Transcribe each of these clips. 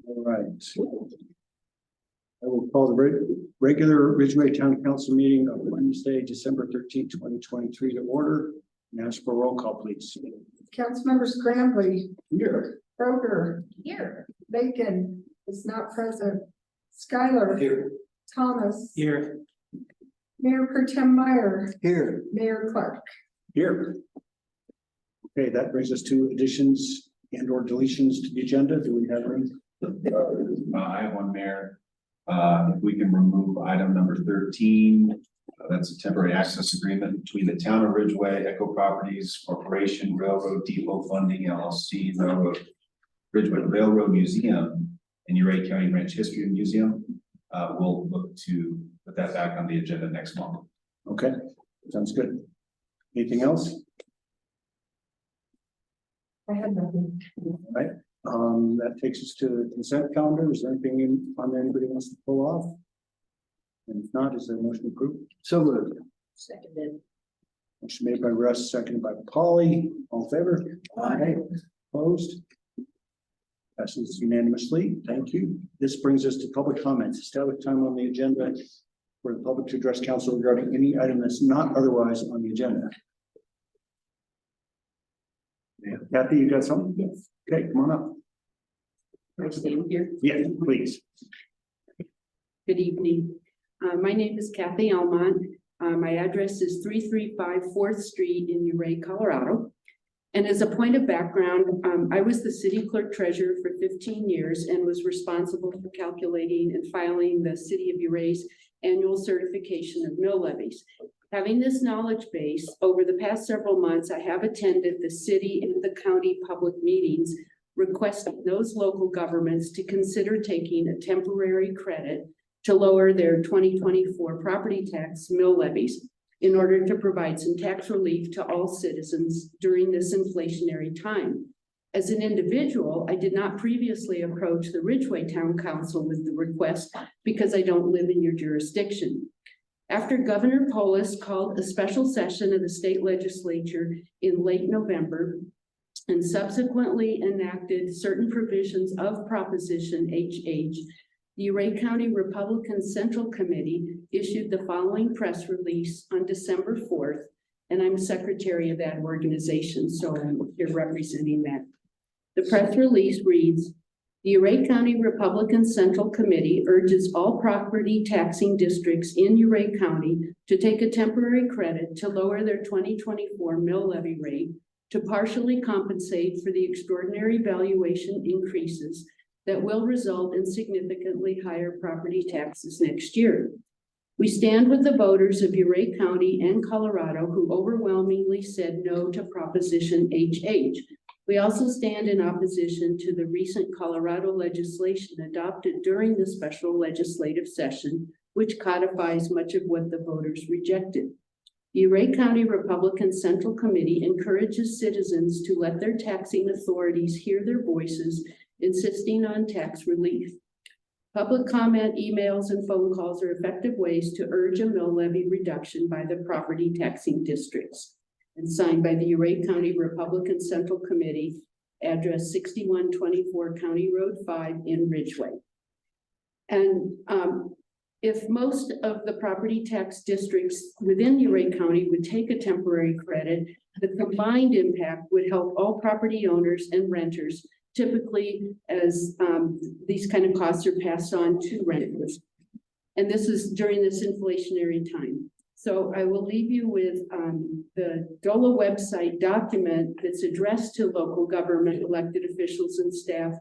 All right. I will call the regular Ridgway Town Council meeting of Wednesday, December 13th, 2023 to order. And ask for a roll call, please. Council members Grambley, Here. Kroger, Here. Bacon is not present. Schuyler, Here. Thomas, Here. Mayor Pro Tem Meyer, Here. Mayor Clark. Here. Okay, that brings us to additions and or deletions to the agenda. Do we have any? I have one, Mayor. If we can remove item number 13, that's a temporary access agreement between the town of Ridgway, Echo Properties Corporation, Railroad Depot Funding LLC, Railroad Ridgway Railroad Museum, and Uray County Ranch History Museum. We'll look to put that back on the agenda next month. Okay, sounds good. Anything else? I had nothing. All right, that takes us to the consent calendar. Is there anything on there anybody wants to pull off? And if not, is there a motion approved? So moved. Seconded. Motion made by Russ, seconded by Polly. All in favor? Aye. Opposed? Passes unanimously. Thank you. This brings us to public comments. Establish time on the agenda for the public to address council regarding any item that's not otherwise on the agenda. Yeah, Kathy, you got something? Yes. Okay, come on up. Can I stand here? Yeah, please. Good evening. My name is Kathy Almont. My address is 335 4th Street in Uray, Colorado. And as a point of background, I was the city clerk treasurer for 15 years and was responsible for calculating and filing the city of Uray's annual certification of mill levies. Having this knowledge base, over the past several months, I have attended the city and the county public meetings requesting those local governments to consider taking a temporary credit to lower their 2024 property tax mill levies in order to provide some tax relief to all citizens during this inflationary time. As an individual, I did not previously approach the Ridgway Town Council with the request because I don't live in your jurisdiction. After Governor Polis called a special session of the state legislature in late November and subsequently enacted certain provisions of Proposition HH, the Uray County Republican Central Committee issued the following press release on December 4th, and I'm secretary of that organization, so I'm here representing that. The press release reads, the Uray County Republican Central Committee urges all property taxing districts in Uray County to take a temporary credit to lower their 2024 mill levy rate to partially compensate for the extraordinary valuation increases that will result in significantly higher property taxes next year. We stand with the voters of Uray County and Colorado who overwhelmingly said no to Proposition HH. We also stand in opposition to the recent Colorado legislation adopted during the special legislative session, which codifies much of what the voters rejected. The Uray County Republican Central Committee encourages citizens to let their taxing authorities hear their voices, insisting on tax relief. Public comment, emails, and phone calls are effective ways to urge a mill levy reduction by the property taxing districts. And signed by the Uray County Republican Central Committee, address 6124 County Road 5 in Ridgway. And if most of the property tax districts within Uray County would take a temporary credit, the combined impact would help all property owners and renters, typically as these kind of costs are passed on to renters. And this is during this inflationary time. So I will leave you with the DOLA website document that's addressed to local government elected officials and staff,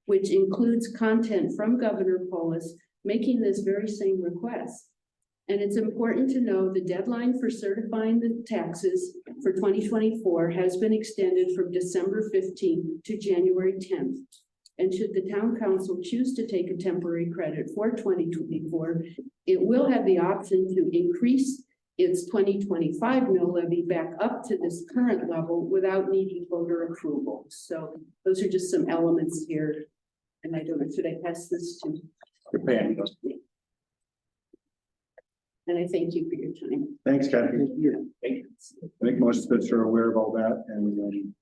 which includes content from Governor Polis making this very same request. And it's important to know the deadline for certifying the taxes for 2024 has been extended from December 15th to January 10th. And should the town council choose to take a temporary credit for 2024, it will have the option to increase its 2025 mill levy back up to this current level without needing voter approval. So those are just some elements here. And I don't know, should I pass this to? Japan. And I thank you for your time. Thanks, Kathy. I think most of us are aware of all that, and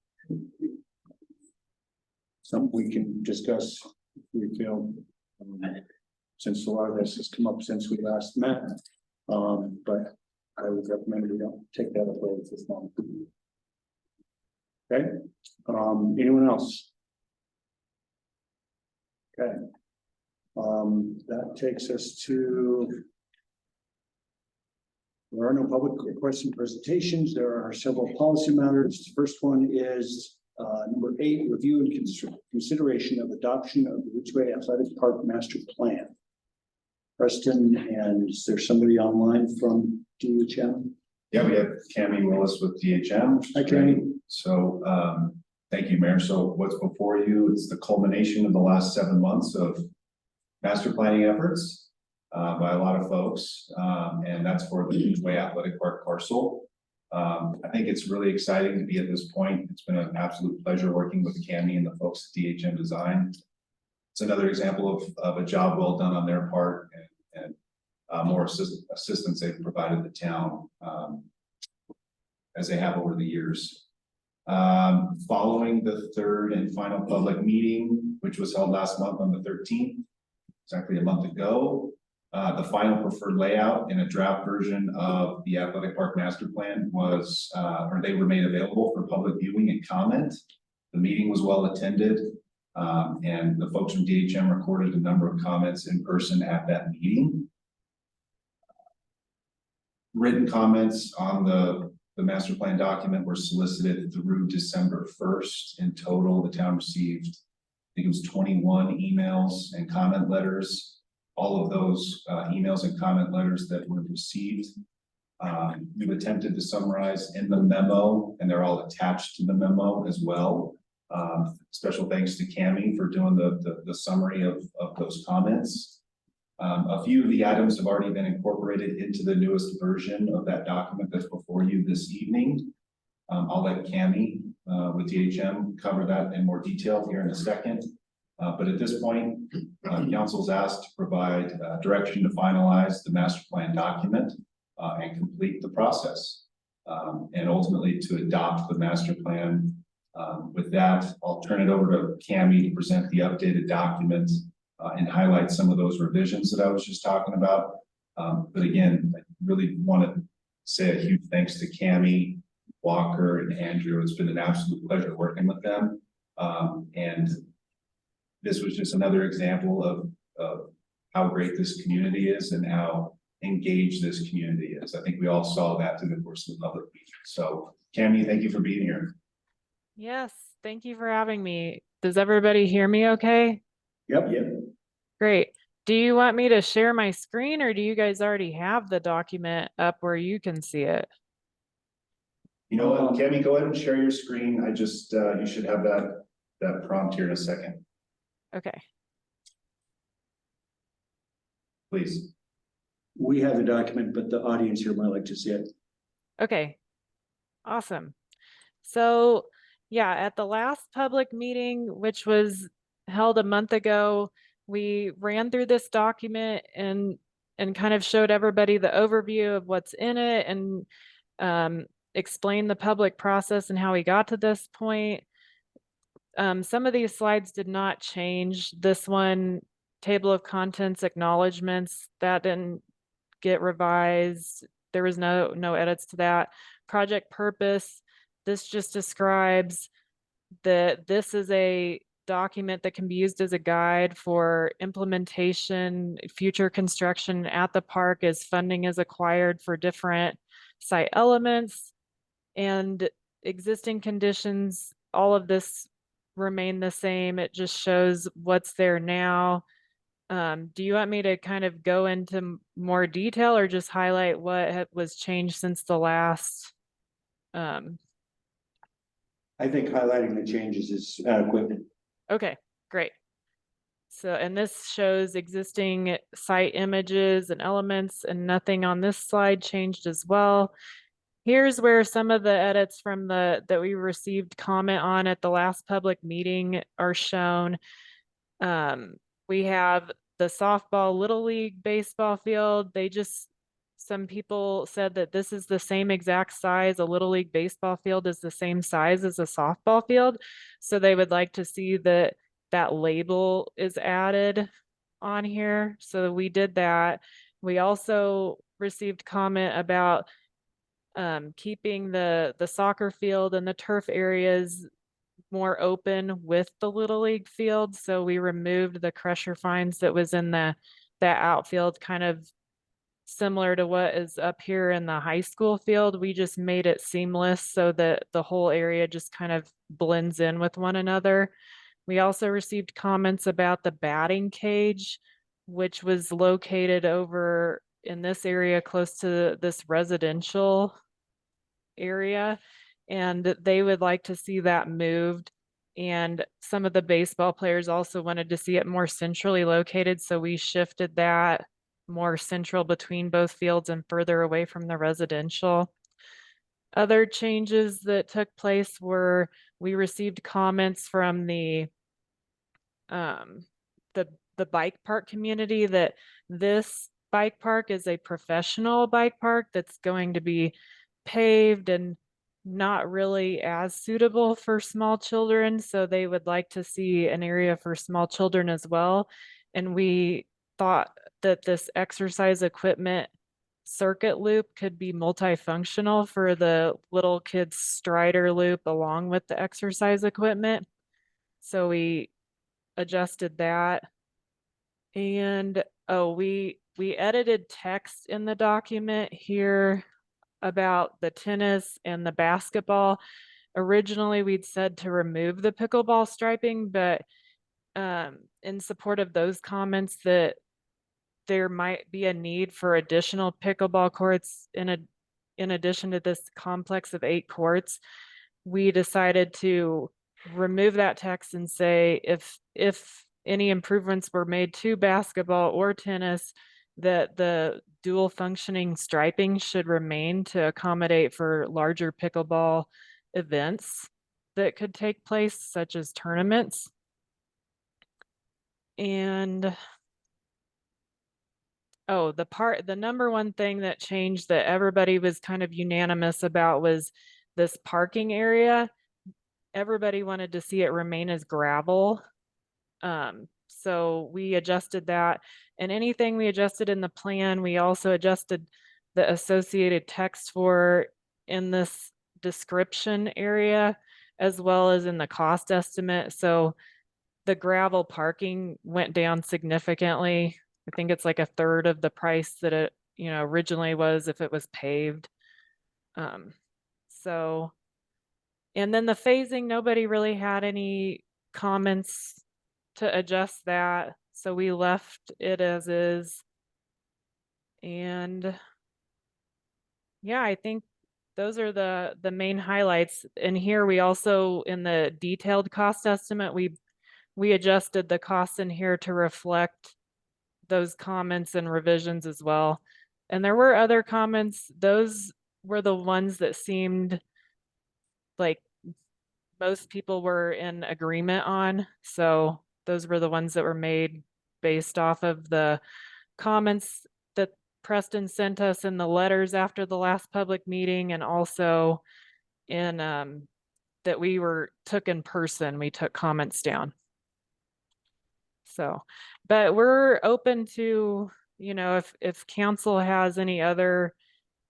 something we can discuss, if we feel. Since a lot of this has come up since we last met, but I would recommend we don't take that away at this moment. Okay, anyone else? Okay. That takes us to. There are no public requests and presentations. There are several policy matters. The first one is number 8, review and consideration of adoption of the Ridgway Athletic Park Master Plan. Preston, and is there somebody online from DHM? Yeah, we have Cammie Willis with DHM. Hi, Cammie. So, thank you, Mayor. So what's before you is the culmination of the last 7 months of master planning efforts by a lot of folks, and that's for the Ridgway Athletic Park parcel. I think it's really exciting to be at this point. It's been an absolute pleasure working with Cammie and the folks at DHM Design. It's another example of a job well done on their part, and more assistance they've provided the town as they have over the years. Following the third and final public meeting, which was held last month on the 13th, exactly a month ago, the final preferred layout and a draft version of the athletic park master plan was, or they were made available for public viewing and comment. The meeting was well attended, and the folks from DHM recorded a number of comments in person at that meeting. Written comments on the master plan document were solicited through December 1st. In total, the town received, I think it was 21 emails and comment letters. All of those emails and comment letters that were received, we've attempted to summarize in the memo, and they're all attached to the memo as well. Special thanks to Cammie for doing the summary of those comments. A few of the items have already been incorporated into the newest version of that document that's before you this evening. I'll let Cammie with DHM cover that in more detail here in a second. But at this point, council's asked to provide direction to finalize the master plan document and complete the process, and ultimately to adopt the master plan. With that, I'll turn it over to Cammie to present the updated document and highlight some of those revisions that I was just talking about. But again, I really want to say a huge thanks to Cammie, Walker, and Andrew. It's been an absolute pleasure working with them. And this was just another example of how great this community is and how engaged this community is. I think we all saw that through the course of the public meeting. So Cammie, thank you for being here. Yes, thank you for having me. Does everybody hear me okay? Yep. Great. Do you want me to share my screen, or do you guys already have the document up where you can see it? You know what, Cammie, go ahead and share your screen. I just, you should have that prompt here in a second, Okay. please. We have the document, but the audience here might like to see it. Okay. Awesome. So yeah, at the last public meeting, which was held a month ago, we ran through this document and kind of showed everybody the overview of what's in it, and explained the public process and how we got to this point. Some of these slides did not change. This one, table of contents acknowledgements, that didn't get revised. There was no edits to that. Project purpose, this just describes that this is a document that can be used as a guide for implementation, future construction at the park as funding is acquired for different site elements and existing conditions. All of this remain the same. It just shows what's there now. Do you want me to kind of go into more detail or just highlight what was changed since the last? I think highlighting the changes is adequate. Okay, great. So, and this shows existing site images and elements, and nothing on this slide changed as well. Here's where some of the edits from that we received comment on at the last public meeting are shown. We have the softball Little League baseball field. Some people said that this is the same exact size. A Little League baseball field is the same size as a softball field. So they would like to see that that label is added on here. So we did that. We also received comment about keeping the soccer field and the turf areas more open with the Little League field. So we removed the crusher fines that was in that outfield, kind of similar to what is up here in the high school field. We just made it seamless so that the whole area just kind of blends in with one another. We also received comments about the batting cage, which was located over in this area close to this residential area. And they would like to see that moved. And some of the baseball players also wanted to see it more centrally located. So we shifted that more central between both fields and further away from the residential. Other changes that took place were we received comments from the bike park community that this bike park is a professional bike park that's going to be paved and not really as suitable for small children. So they would like to see an area for small children as well. And we thought that this exercise equipment circuit loop could be multifunctional for the little kids strider loop along with the exercise equipment. So we adjusted that. And oh, we edited text in the document here about the tennis and the basketball. Originally, we'd said to remove the pickleball striping, but in support of those comments that there might be a need for additional pickleball courts in addition to this complex of 8 courts, we decided to remove that text and say if any improvements were made to basketball or tennis, that the dual functioning striping should remain to accommodate for larger pickleball events that could take place, such as tournaments. And oh, the number one thing that changed that everybody was kind of unanimous about was this parking area. Everybody wanted to see it remain as gravel. So we adjusted that, and anything we adjusted in the plan, we also adjusted the associated text for in this description area, as well as in the cost estimate. So the gravel parking went down significantly. I think it's like a third of the price that it, originally was if it was paved. So, and then the phasing, nobody really had any comments to adjust that. So we left it as is. And yeah, I think those are the main highlights. And here we also, in the detailed cost estimate, we adjusted the costs in here to reflect those comments and revisions as well. And there were other comments. Those were the ones that seemed like most people were in agreement on. So those were the ones that were made based off of the comments that Preston sent us in the letters after the last public meeting, and also in that we took in person. We took comments down. So, but we're open to, if council has any other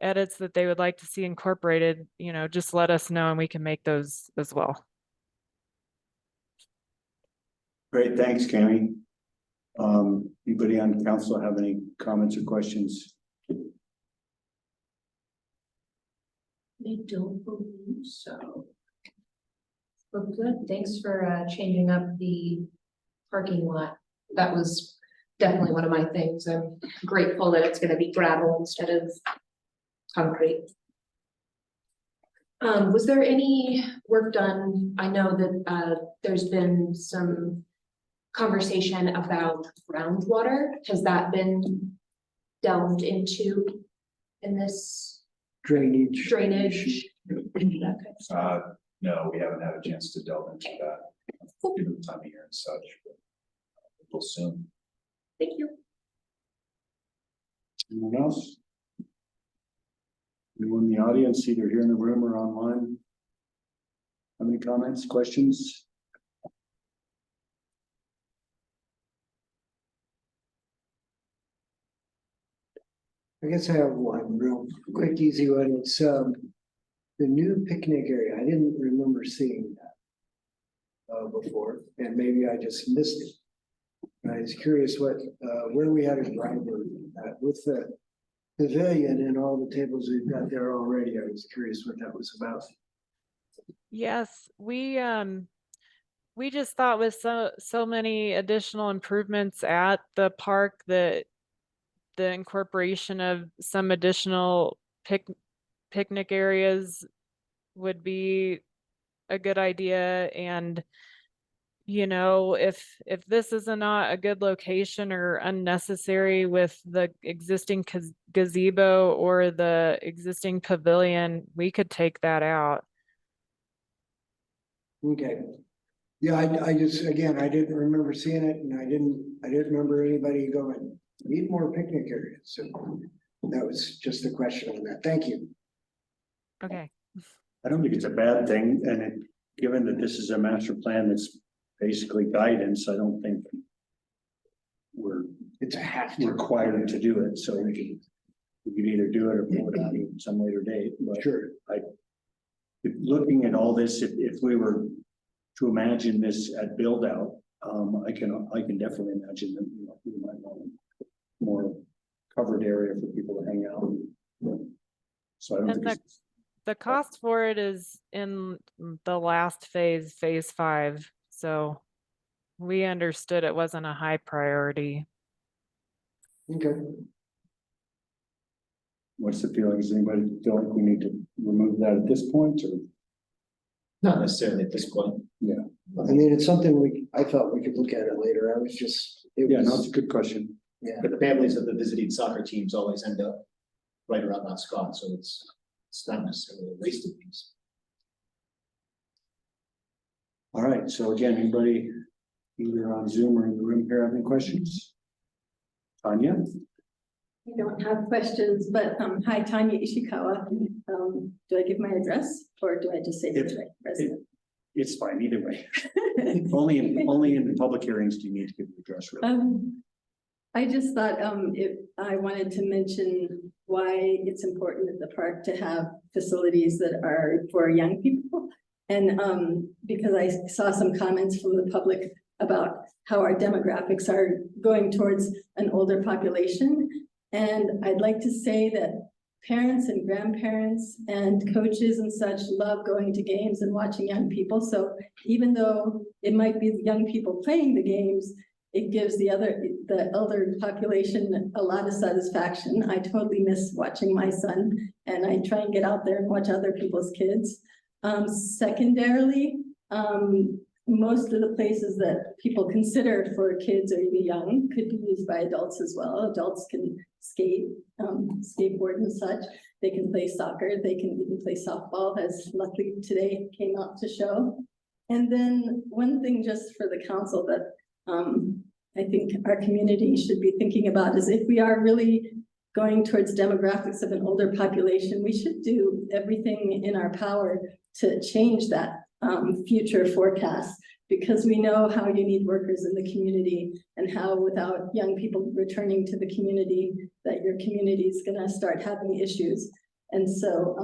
edits that they would like to see incorporated, just let us know and we can make those as well. Great, thanks, Cami. Anybody on council have any comments or questions? I don't believe so. Well, good. Thanks for changing up the parking lot. That was definitely one of my things. I'm grateful that it's going to be gravel instead of concrete. Was there any work done? I know that there's been some conversation about groundwater. Has that been delved into in this Drainage. drainage? Okay. No, we haven't had a chance to delve into that, given the time of year and such, but we'll soon. Thank you. Anyone else? Anyone in the audience, either here in the room or online? Have any comments, questions? I guess I have one real quick, easy one. It's the new picnic area. I didn't remember seeing that before, and maybe I just missed it. And I was curious what where we had a driver with the pavilion and all the tables we've got there already. I was curious what that was about. Yes, we just thought with so many additional improvements at the park that the incorporation of some additional picnic areas would be a good idea. And you know, if this is not a good location or unnecessary with the existing gazebo or the existing pavilion, we could take that out. Okay. Yeah, I just, again, I didn't remember seeing it, and I didn't remember anybody going, need more picnic areas. So that was just a question on that. Thank you. Okay. I don't think it's a bad thing, and given that this is a master plan that's basically guidance, I don't think we're It's a have to. required to do it, so we could either do it or pull it out at some later date, but Sure. looking at all this, if we were to imagine this at build out, I can definitely imagine that, you know, we might want more covered area for people to hang out. So I don't And think it's, the cost for it is in the last phase 5. So we understood it wasn't a high priority. Okay. what's the feeling? Does anybody feel like we need to remove that at this point, or? Not necessarily at this point. I mean, it's something I thought we could look at it later. I was just, it Yeah, no, it's was, a good question. yeah. But the families of the visiting soccer teams always end up right around Mount Scott, so it's not necessarily a wasted piece. All right, so again, anybody either on Zoom or in the room here have any questions? Tanya? I don't have questions, but, hi, Tanya Ishikawa. Do I give my address or do I just say If- resident? It's fine, either way. Only in public hearings do you need to give the address, really. I just thought, I wanted to mention why it's important at the park to have facilities that are for young people. And, because I saw some comments from the public about how our demographics are going towards an older population. And I'd like to say that parents and grandparents and coaches and such love going to games and watching young people. So even though it might be the young people playing the games, it gives the elder population a lot of satisfaction. I totally miss watching my son, and I try and get out there and watch other people's kids. Secondarily, most of the places that people consider for kids or even young could be used by adults as well. Adults can skate, skateboard and such. They can play soccer. They can even play softball, as luckily today came out to show. And then one thing just for the council that I think our community should be thinking about is if we are really going towards demographics of an older population, we should do everything in our power to change that future forecast, because we know how you need workers in the community and how without young people returning to the community, that your community is going to start having issues. And so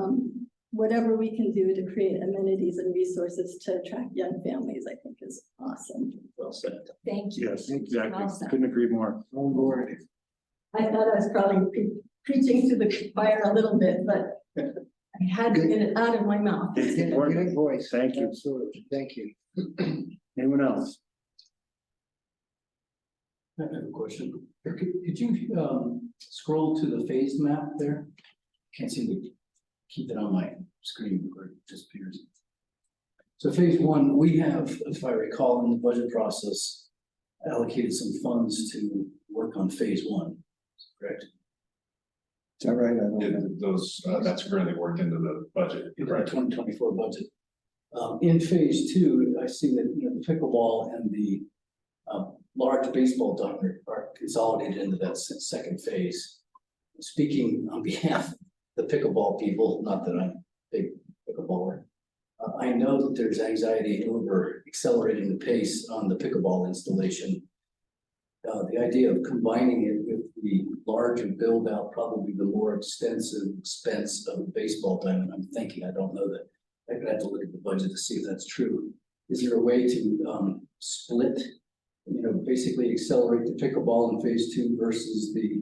whatever we can do to create amenities and resources to attract young families, I think is awesome. Well said. Thank you. Yes, exactly. Well said. Couldn't agree more. On board. I thought I was probably preaching to the choir a little bit, but I had to get it out of my mouth. It's Good important. voice. Thank you. Absolutely. Thank you. Anyone else? I have a question. Could you scroll to the phase map there? Can't seem to keep it on my screen or it disappears. So phase 1, we have, if I recall, in the budget process, allocated some funds to work on phase 1, correct? Is that right? I don't know. Those, that's currently worked into the budget, In the correct? 2024 budget. In phase 2, I see that, you know, the pickleball and the large baseball diamond are consolidated into that second phase. Speaking on behalf of the pickleball people, not that I'm a big pickleballer, I know that there's anxiety over accelerating the pace on the pickleball installation. the idea of combining it with the larger build out, probably the more extensive expense of a baseball diamond. I'm thinking, I don't know that. I could have to look at the budget to see if that's true. Is there a way to split, basically accelerate the pickleball in phase 2 versus the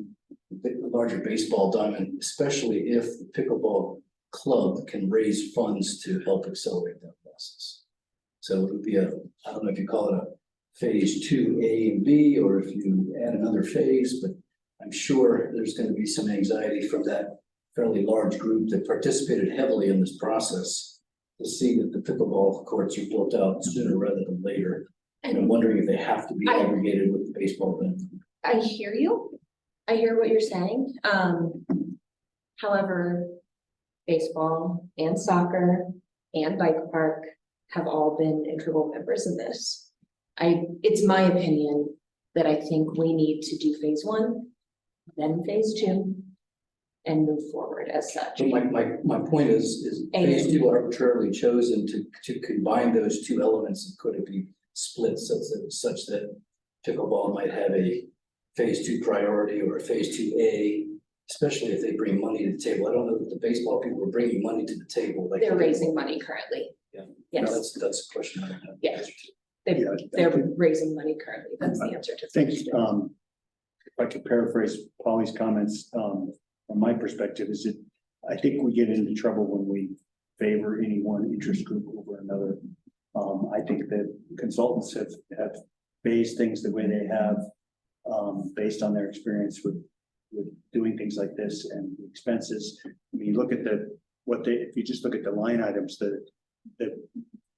larger baseball diamond, especially if the pickleball club can raise funds to help accelerate that process? So it would be I don't know if you call it a phase 2A and B, or if you add another phase, but I'm sure there's going to be some anxiety from that fairly large group that participated heavily in this process to see that the pickleball courts are built out sooner rather than later. And I'm wondering if they have to be aggregated with the baseball event. I hear you. I hear what you're saying. However, baseball and soccer and bike park have all been integral members of this. It's my opinion that I think we need to do phase 1, then phase 2, and move forward as such. So my point is phase 2 arbitrarily chosen to combine those two elements, and could it be split such that pickleball might have a phase 2 priority or a phase 2A, especially if they bring money to the table? I don't know that the baseball people are bringing money to the table. They're raising money currently. Yeah. Yes. No, that's a question I don't have. Yeah. Yeah, They're raising money currently. That's the answer to. I think, if I could paraphrase Polly's comments, from my perspective, is that I think we get into trouble when we favor any one interest group over another. I think that consultants have phased things the way they have, based on their experience with doing things like this and the expenses. I mean, look at if you just look at the line items, the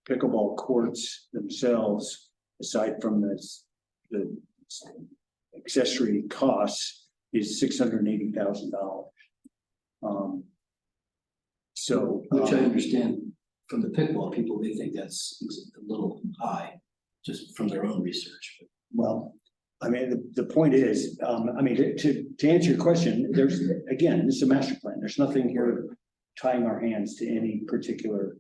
pickleball courts themselves, aside from the accessory costs, is $680,000. Which I understand from the pickleball people, they think that's a little high, just from their own research. Well, I mean, the point is, I mean, to answer your question, there's, again, this is a master plan. There's nothing here tying our hands to any particular.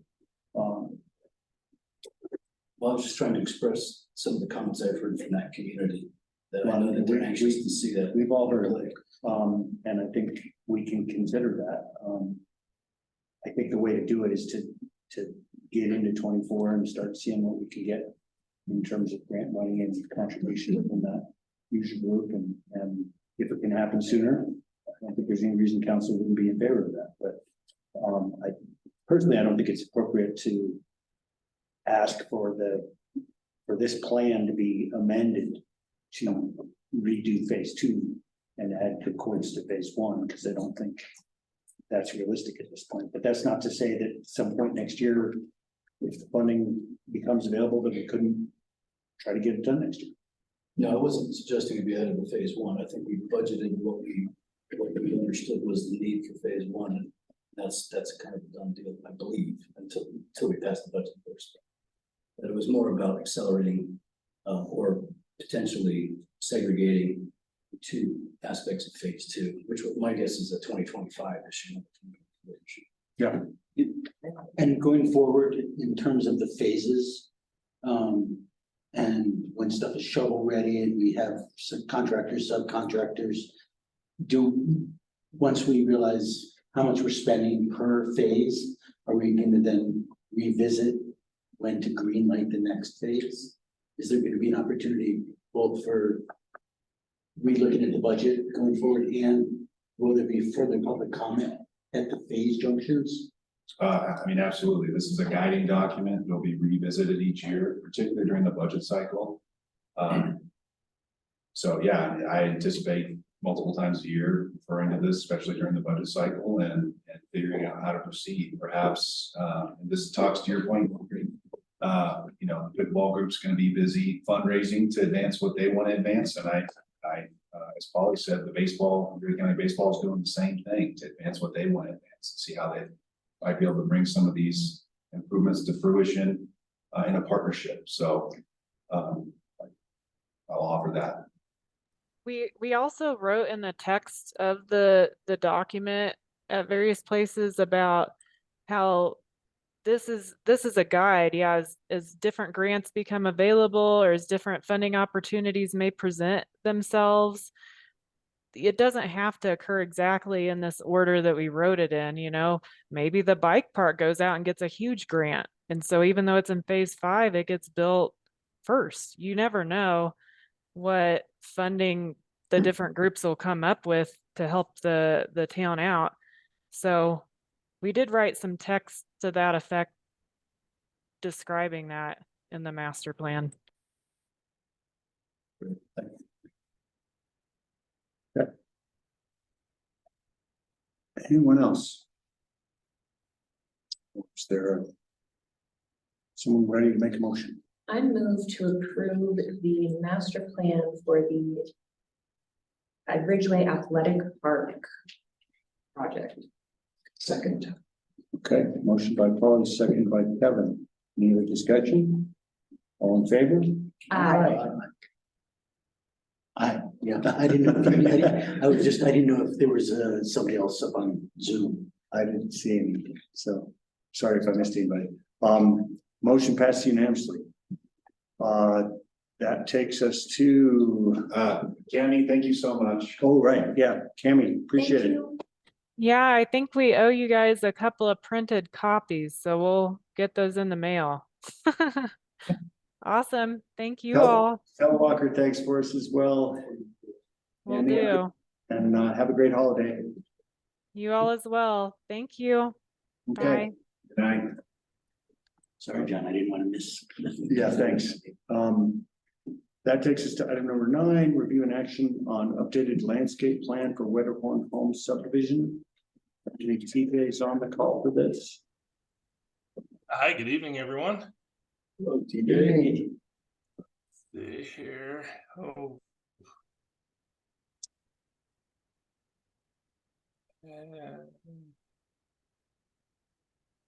Well, I was just trying to express some of the comments I've heard from that community, that I know that they're anxious to see that. We've all heard it, and I think we can consider that. I think the way to do it is to get into 24 and start seeing what we can get in terms of grant money and contribution from that user group, and if it can happen sooner, I don't think there's any reason council wouldn't be in favor of that. But I personally, I don't think it's appropriate to ask for this plan to be amended to redo phase 2 and add the courts to phase 1, because I don't think that's realistic at this point. But that's not to say that at some point next year, if the funding becomes available, that we couldn't try to get it done next year. No, I wasn't suggesting it'd be added to phase 1. I think we budgeted what we understood was the need for phase 1, and that's kind of a done deal, I believe, until we pass the budget first. But it was more about accelerating or potentially segregating the two aspects of phase 2, which my guess is a 2025 issue. Yeah. And going forward in terms of the phases, and when stuff is shovel ready and we have contractors, subcontractors, once we realize how much we're spending per phase, are we going to then revisit when to green light the next phase? Is there going to be an opportunity both for re-looking at the budget going forward, and will there be further public comment at the phase junctions? I mean, absolutely. This is a guiding document. It'll be revisited each year, particularly during the budget cycle. So yeah, I anticipate multiple times a year referring to this, especially during the budget cycle, and figuring out how to proceed. Perhaps, and this talks to your point, the pickleball group's going to be busy fundraising to advance what they want to advance, and I as Polly said, the Erie County Baseball is doing the same thing to advance what they want to advance and see how they might be able to bring some of these improvements to fruition in a partnership. So I'll offer that. We also wrote in the text of the document at various places about how this is a guide, yeah, as different grants become available or as different funding opportunities may present themselves. It doesn't have to occur exactly in this order that we wrote it in, you know, maybe the bike park goes out and gets a huge grant. And so even though it's in phase 5, it gets built first. You never know what funding the different groups will come up with to help the town out. So we did write some text to that effect describing that in the master plan. Anyone else? Is there someone ready to make a motion? I move to approve the master plan for the Ridgway Athletic Park project. Second. Okay, motion by Paul, seconded by Kevin. Any other discussion? All in favor? Yeah, I didn't know, I didn't know if there was somebody else up on Zoom. I didn't see anything, so sorry if I missed anybody. Motion passed unanimously. That takes us to, Cammy, thank you so much. oh, right, yeah, Tammy, appreciate it. Yeah, I think we owe you guys a couple of printed copies, so we'll get those in the mail. Awesome. Thank you all. Tell Walker thanks for us as well. Will do. And have a great holiday. You all as well. Thank you. Okay. Bye. Good night. Sorry, John, I didn't want to miss. Yeah, thanks. That takes us to item number 9, review and action on updated landscape plan for Wetterhorn Homes subdivision. Any TPAs on the call for this? Hi, good evening, everyone. Hello, TPA. See here. Oh.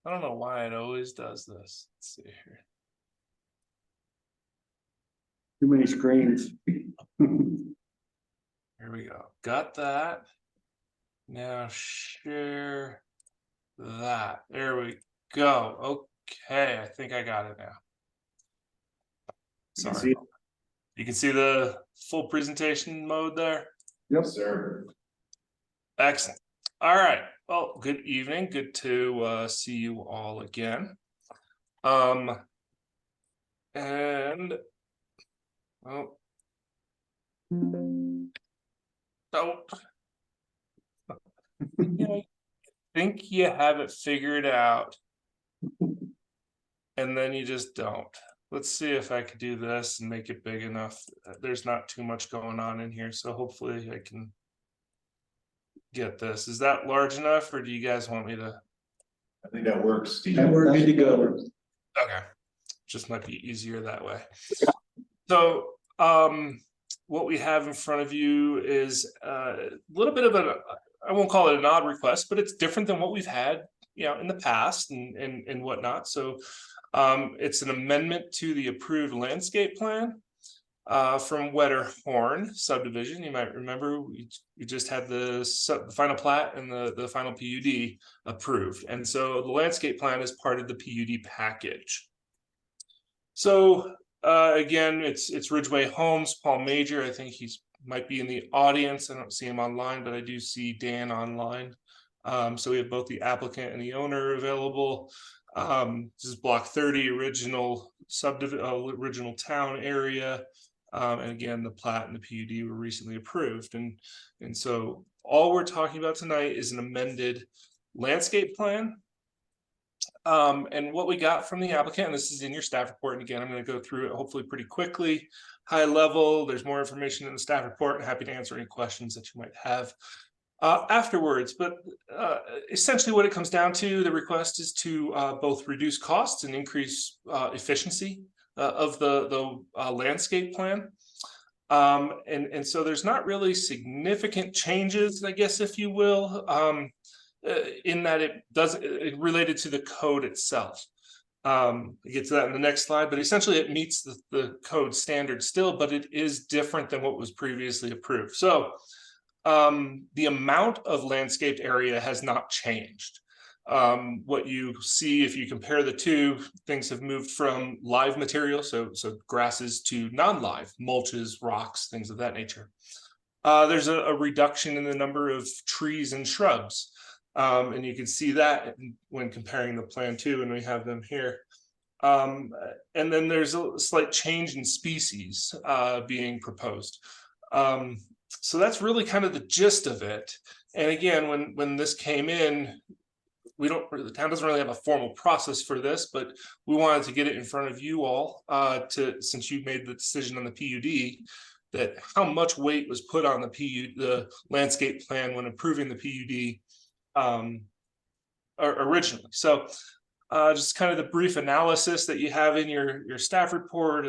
I don't know why it always does this. Let's see here. Too many screens. Here we go. Got that. Now share that. There we go. Okay, I think I got it now. Sorry. You can see the full presentation mode there. Yep, Sir. Excellent. All right. Well, good evening. Good to see you all again. And oh, don't. I think you have it figured out, and then you just don't. Let's see if I could do this and make it big enough. There's not too much going on in here, so hopefully I can get this. Is that large enough, or do you guys want me to? I think that works, Steve. that works. Good to go. Okay, just might be easier that way. So what we have in front of you is a little bit of I won't call it an odd request, but it's different than what we've had, you know, in the past and whatnot. So it's an amendment to the approved landscape plan from Wetterhorn subdivision. You might remember we just had the final plat and the final PUD approved. And so the landscape plan is part of the PUD package. So again, it's Ridgway Homes, Paul Major. I think he's might be in the audience. I don't see him online, but I do see Dan online. So we have both the applicant and the owner available. This is block 30, original original town area. And again, the plat and the PUD were recently approved. And so all we're talking about tonight is an amended landscape plan. And what we got from the applicant, and this is in your staff report, and again, I'm going to go through it hopefully pretty quickly, high level. There's more information in the staff report, and happy to answer any questions that you might have afterwards. But essentially what it comes down to, the request is to both reduce costs and increase efficiency of the landscape plan. And so there's not really significant changes, I guess, if you will, in that it related to the code itself. I'll get to that in the next slide, but essentially it meets the code standard still, but it is different than what was previously approved. So the amount of landscaped area has not changed. What you see if you compare the two, things have moved from live material, so grasses, to non-live mulches, rocks, things of that nature. There's a reduction in the number of trees and shrubs, and you can see that when comparing the plan two, and we have them here. And then there's a slight change in species being proposed. So that's really kind of the gist of it. And again, when this came in, the town doesn't really have a formal process for this, but we wanted to get it in front of you all since you made the decision on the PUD, that how much weight was put on the landscape plan when approving the PUD originally. So just kind of the brief analysis that you have in your staff report,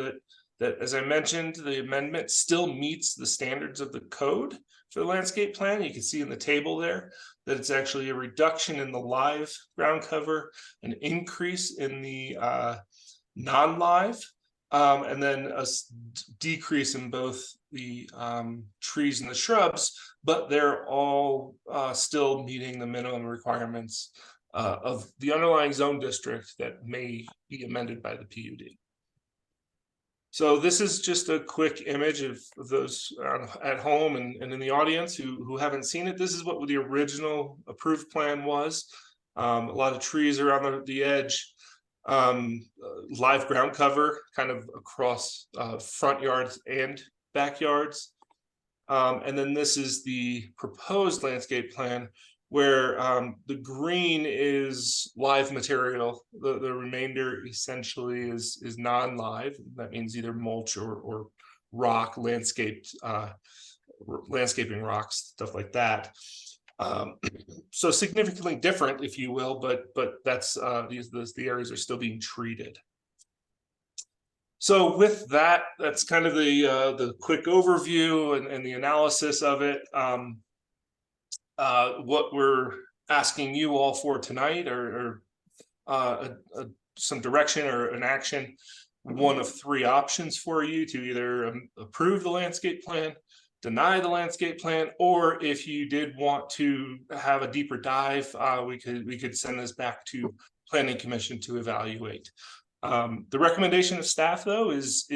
that as I mentioned, the amendment still meets the standards of the code for the landscape plan. You can see in the table there that it's actually a reduction in the live ground cover, an increase in the non-live, and then a decrease in both the trees and the shrubs, but they're all still meeting the minimum requirements of the underlying zone district that may be amended by the PUD. So this is just a quick image of those at home and in the audience who haven't seen it. This is what the original approved plan was. A lot of trees around the edge, live ground cover kind of across front yards and backyards. And then this is the proposed landscape plan, where the green is live material. The remainder essentially is non-live. That means either mulch or rock, landscaping rocks, stuff like that. So significantly different, if you will, but that's the areas are still being treated. So with that, that's kind of the quick overview and the analysis of it. What we're asking you all for tonight are some direction or an action, one of three options for you to either approve the landscape plan, deny the landscape plan, or if you did want to have a deeper dive, we could send this back to Planning Commission to evaluate. The recommendation of staff, though, is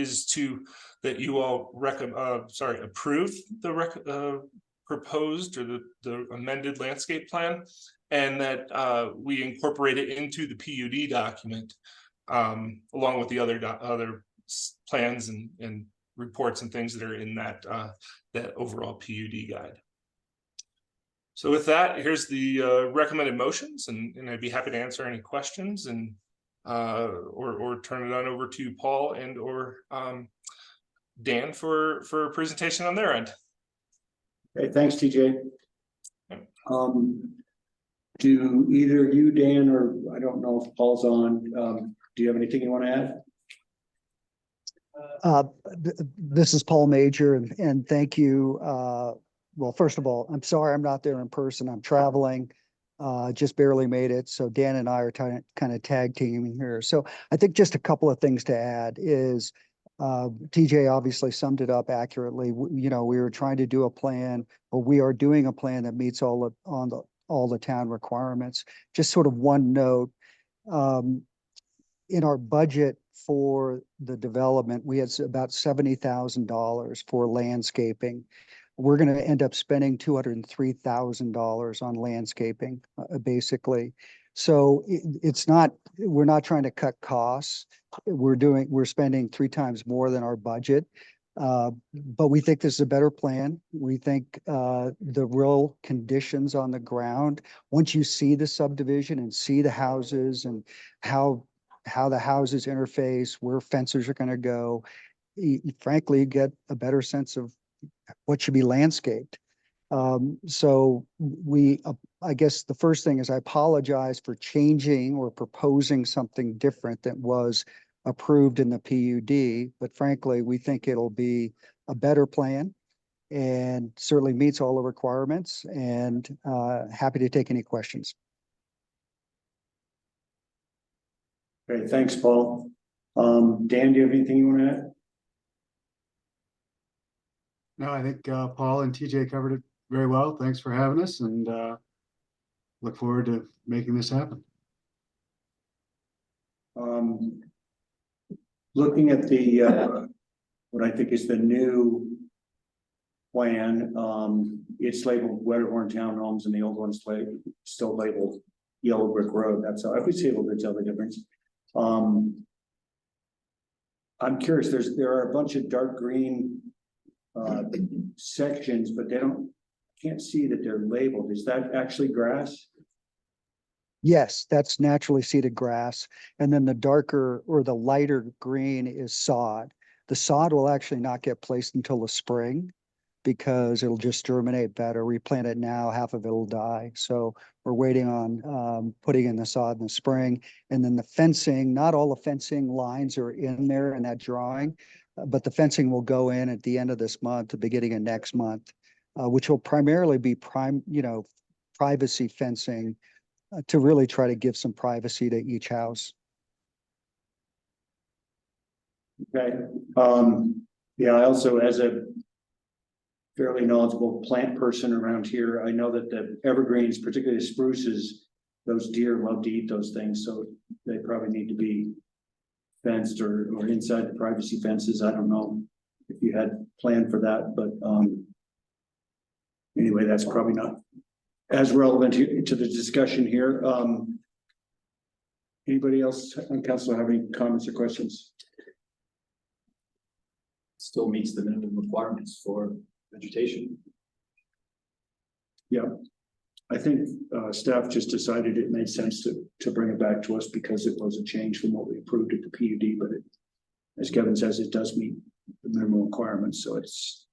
that you all approve the proposed or the amended landscape plan, and that we incorporate it into the PUD document, along with the other plans and reports and things that are in that overall PUD guide. So with that, here's the recommended motions, and I'd be happy to answer any questions and or turn it on over to Paul and or Dan for a presentation on their end. Okay, thanks, TJ. Do either you, Dan, or I don't know if Paul's on, do you have anything you want to add? This is Paul Major, and thank you. Well, first of all, I'm sorry I'm not there in person. I'm traveling, just barely made it. So Dan and I are kind of tag teaming here. So I think just a couple of things to add is TJ obviously summed it up accurately. We were trying to do a plan, or we are doing a plan that meets all the town requirements. Just sort of one note, in our budget for the development, we had about $70,000 for landscaping. We're going to end up spending $203,000 on landscaping, basically. So we're not trying to cut costs. We're spending 3 times more than our budget. But we think this is a better plan. We think the real conditions on the ground, once you see the subdivision and see the houses and how the houses interface, where fences are going to go, frankly, you get a better sense of what should be landscaped. So I guess the first thing is I apologize for changing or proposing something different that was approved in the PUD, but frankly, we think it'll be a better plan and certainly meets all the requirements, and happy to take any questions. Okay, thanks, Paul. Dan, do you have anything you want to add? No, I think Paul and TJ covered it very well. Thanks for having us, and look forward to making this happen. Looking at the, what I think is the new plan, it's labeled Wedderhorn Townhomes and the old one's still labeled Yellow Brick Road. That's how I was able to tell the difference. I'm curious, there are a bunch of dark green sections, but can't see that they're labeled. Is that actually grass? Yes, that's naturally seeded grass. And then the darker or the lighter green is sod. The sod will actually not get placed until the spring because it'll just germinate better. We plant it now, half of it will die. So we're waiting on putting in the sod in the spring. And then the fencing, not all the fencing lines are in there in that drawing, but the fencing will go in at the end of this month, the beginning of next month, which will primarily be privacy fencing to really try to give some privacy to each house. Okay. Yeah, I also, as a fairly knowledgeable plant person around here, I know that the evergreens, particularly the spruces, those deer love to eat those things, so they probably need to be fenced or inside the privacy fences. I don't know if you had planned for that, but anyway, that's probably not as relevant to the discussion here. Anybody else on council have any comments or questions? Still meets the minimum requirements for vegetation. Yeah, I think staff just decided it made sense to bring it back to us because it was a change from what we approved at the PUD, but as Kevin says, it does meet the minimum requirements, so it's.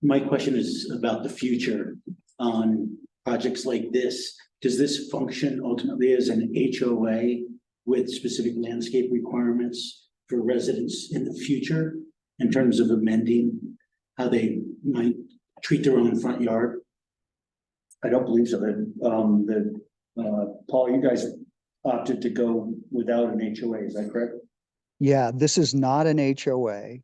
My question is about the future on projects like this. Does this function ultimately as an HOA with specific landscape requirements for residents in the future in terms of amending how they might treat their own front yard? I don't believe so. Paul, you guys opted to go without an HOA, is that correct? Yeah, this is not an HOA.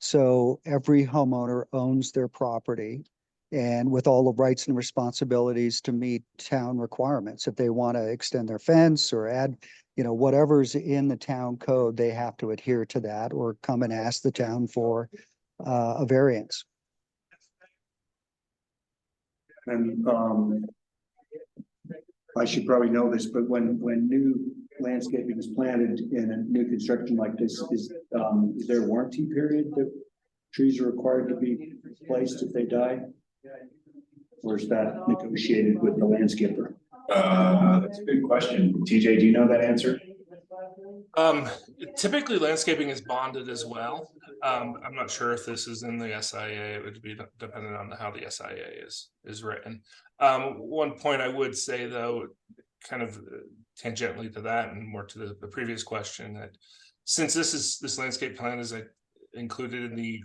So every homeowner owns their property and with all the rights and responsibilities to meet town requirements. If they want to extend their fence or add, whatever's in the town code, they have to adhere to that or come and ask the town for a variance. And I should probably know this, but when new landscaping is planted in a new construction like this, is there a warranty period that trees are required to be replaced if they die? Or is that negotiated with the landscaper? That's a good question. TJ, do you know that answer? Typically landscaping is bonded as well. I'm not sure if this is in the SIA. It would be dependent on how the SIA is written. One point I would say though, kind of tangentially to that and more to the previous question, that since this landscape plan is included in the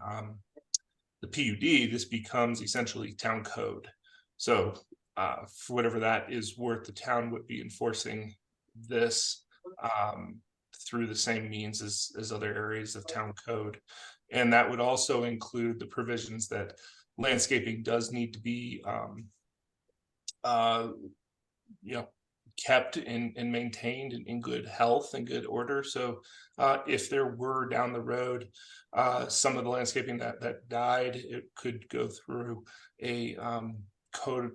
PUD, this becomes essentially town code. So for whatever that is worth, the town would be enforcing this through the same means as other areas of town code. And that would also include the provisions that landscaping does need to be kept and maintained in good health and good order. So if there were down the road some of the landscaping that died, it could go through a code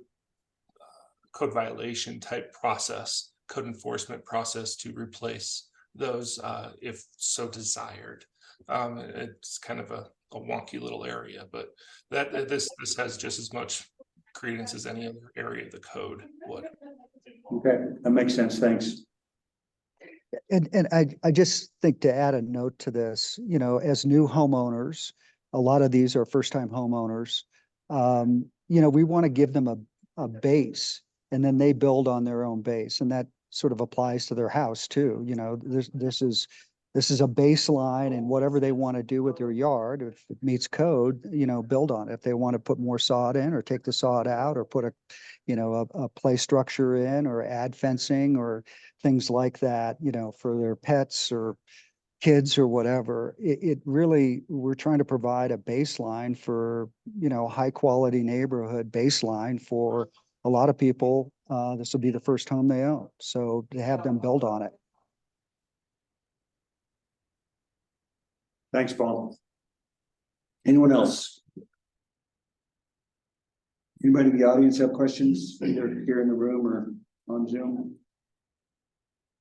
violation type process, code enforcement process to replace those if so desired. It's kind of a wonky little area, but this has just as much credence as any other area of the code would. Okay, that makes sense. Thanks. And I just think to add a note to this, as new homeowners, a lot of these are first-time homeowners. We want to give them a base and then they build on their own base. And that sort of applies to their house too. This is a baseline, and whatever they want to do with their yard, if it meets code, build on it. If they want to put more sod in or take the sod out or put a play structure in or add fencing or things like that, for their pets or kids or whatever, it really, we're trying to provide a baseline for, high quality neighborhood baseline for a lot of people, this will be the first home they own. So to have them build on it. Thanks, Paul. Anyone else? Anybody in the audience have questions, either here in the room or on Zoom?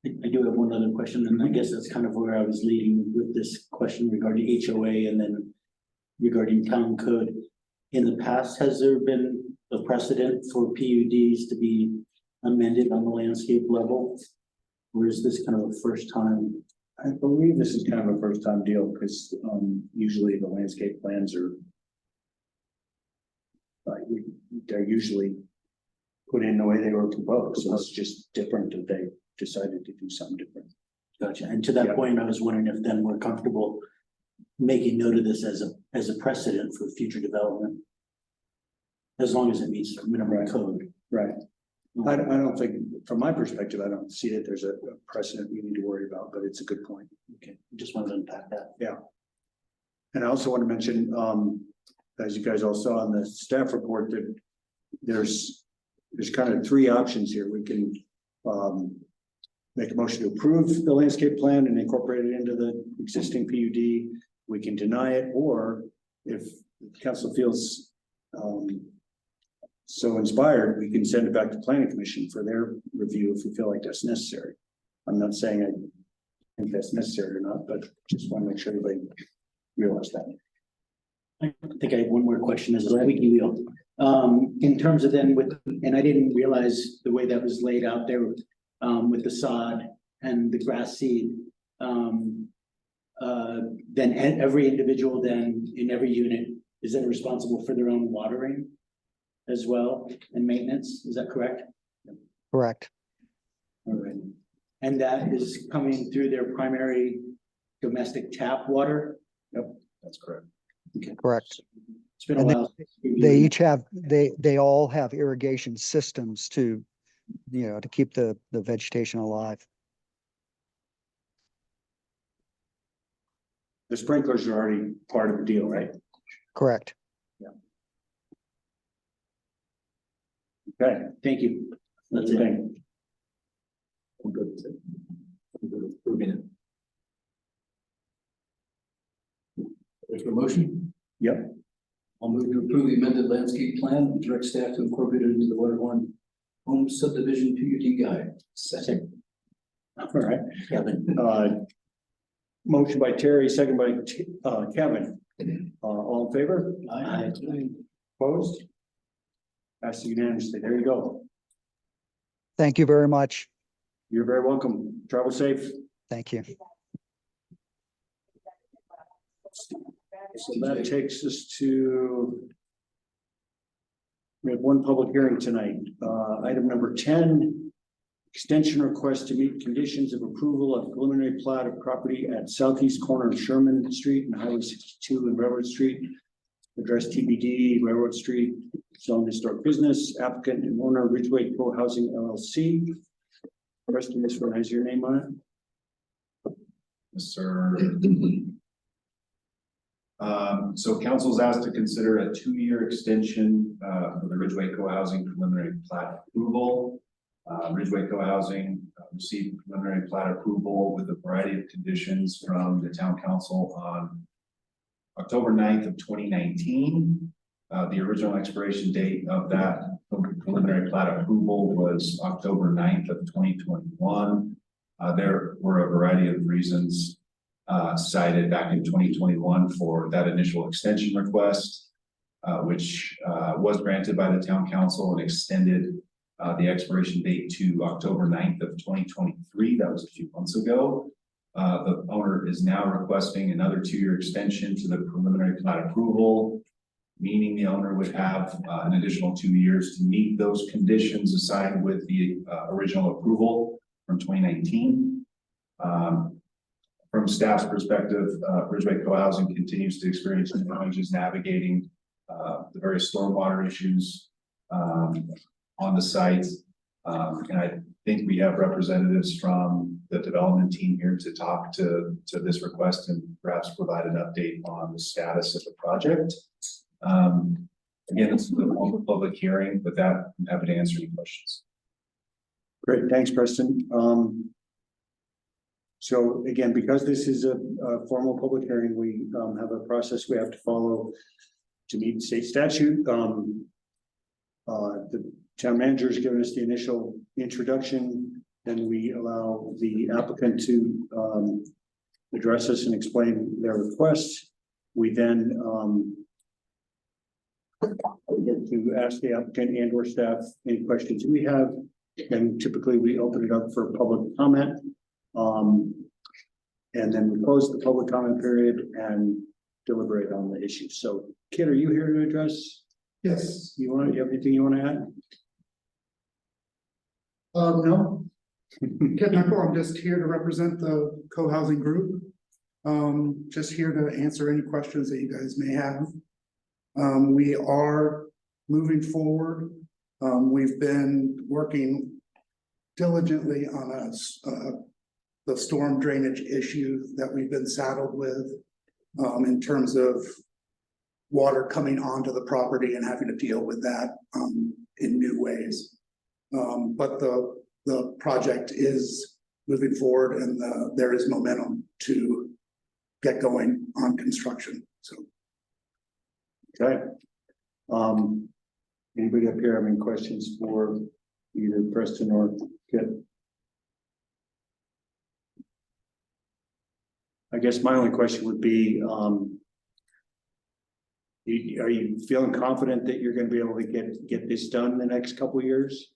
I do have one other question, and I guess that's kind of where I was leading with this question regarding HOA and then regarding town code. In the past, has there been a precedent for PUDs to be amended on the landscape level? Or is this kind of a first time? I believe this is kind of a first time deal because usually the landscape plans are they're usually put in the way they were proposed. So it's just different that they decided to do something different. Gotcha. And to that Yeah. point, I was wondering if then we're comfortable making note of this as a precedent for future development. As long as it meets the minimum Right. code. Right. I don't think, from my perspective, I don't see that there's a precedent we need to worry about, but it's a good point. Okay, just wanted to unpack that. And I also want to mention, as you guys all saw in the staff report, that there's kind of three options here. We can make a motion to approve the landscape plan and incorporate it into the existing PUD. We can deny it, or if the council feels so inspired, we can send it back to planning commission for their review if we feel like that's necessary. I'm not saying I think that's necessary or not, but just want to make sure everybody realize that. I think I have one more question as a squeaky wheel. In terms of then with, and I didn't realize the way that was laid out there with the sod and the grass seed. Then every individual then in every unit is then responsible for their own watering as well and maintenance. Is that correct? Correct. All right. And that is coming through their primary domestic tap water? Yep, that's correct. Okay. Correct. It's been a And while. They each have, they all have irrigation systems to, to keep the vegetation alive. The sprinklers are already part of the deal, right? Correct. Okay, Thank you. That's it. thing. I'm good with it. I'm good with approving it. There's a motion. Yep, I'll move to approve the amended landscape plan and direct staff to incorporate it into the Waterhorn Home Subdivision PUD guide. Second. all right. Kevin. Motion by Terry, second by Kevin. All in favor? Aye. Opposed? Passed unanimously. There you go. Thank you very much. You're very welcome. Travel safe. Thank you. So that takes us to. We have one public hearing tonight. Item number 10. Extension request to meet conditions of approval of preliminary plat of property at southeast corner of Sherman Street and Highway 62 and Railroad Street. Address TBD, Railroad Street, zone historic business, applicant and owner Ridgway Co-Housing LLC. The rest of this one has your name on it. Yes, sir. So council's asked to consider a 2-year extension for the Ridgway Co-Housing preliminary plat approval. Ridgway Co-Housing received preliminary plat approval with a variety of conditions from the town council on October 9th of 2019. The original expiration date of that preliminary plat approval was October 9th of 2021. There were a variety of reasons cited back in 2021 for that initial extension request, which was granted by the town council and extended the expiration date to October 9th of 2023. That was a few months ago. The owner is now requesting another 2-year extension to the preliminary plat approval, meaning the owner would have an additional 2 years to meet those conditions assigned with the original approval from 2019. From staff's perspective, Ridgway Co-Housing continues to experience challenges navigating the various stormwater issues on the site. And I think we have representatives from the development team here to talk to this request and perhaps provide an update on the status of the project. Again, this is a formal public hearing, but that, I'm happy to answer any questions. Great, thanks, Preston. So again, because this is a formal public hearing, we have a process we have to follow to meet state statute. The town manager has given us the initial introduction, then we allow the applicant to address us and explain their request. We then get to ask the applicant and or staff any questions we have, and typically we open it up for public comment. And then we close the public comment period and deliberate on the issue. So Kit, are you here to address? Yes, You have anything you want to add? no. Kit Knuckle, I'm just here to represent the co-housing group. Just here to answer any questions that you guys may have. We are moving forward. We've been working diligently on the storm drainage issue that we've been saddled with, in terms of water coming onto the property and having to deal with that in new ways. But the project is moving forward, and there is momentum to get going on construction. So, Okay. Anybody up here have any questions for either Preston or Kit? I guess my only question would be, are you feeling confident that you're going to be able to get this done in the next couple of years?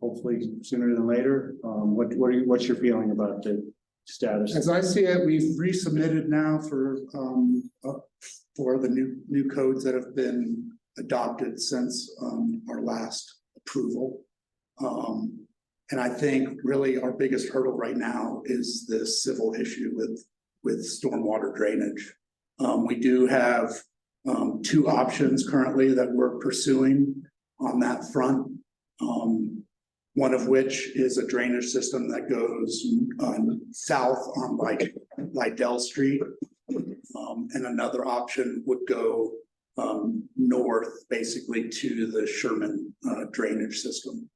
Hopefully sooner than later. What's your feeling about the status? as I see it, we've resubmitted now for the new codes that have been adopted since our last approval. And I think really our biggest hurdle right now is the civil issue with stormwater drainage. We do have two options currently that we're pursuing on that front. One of which is a drainage system that goes south on Lydell Street. And another option would go north, basically to the Sherman drainage system.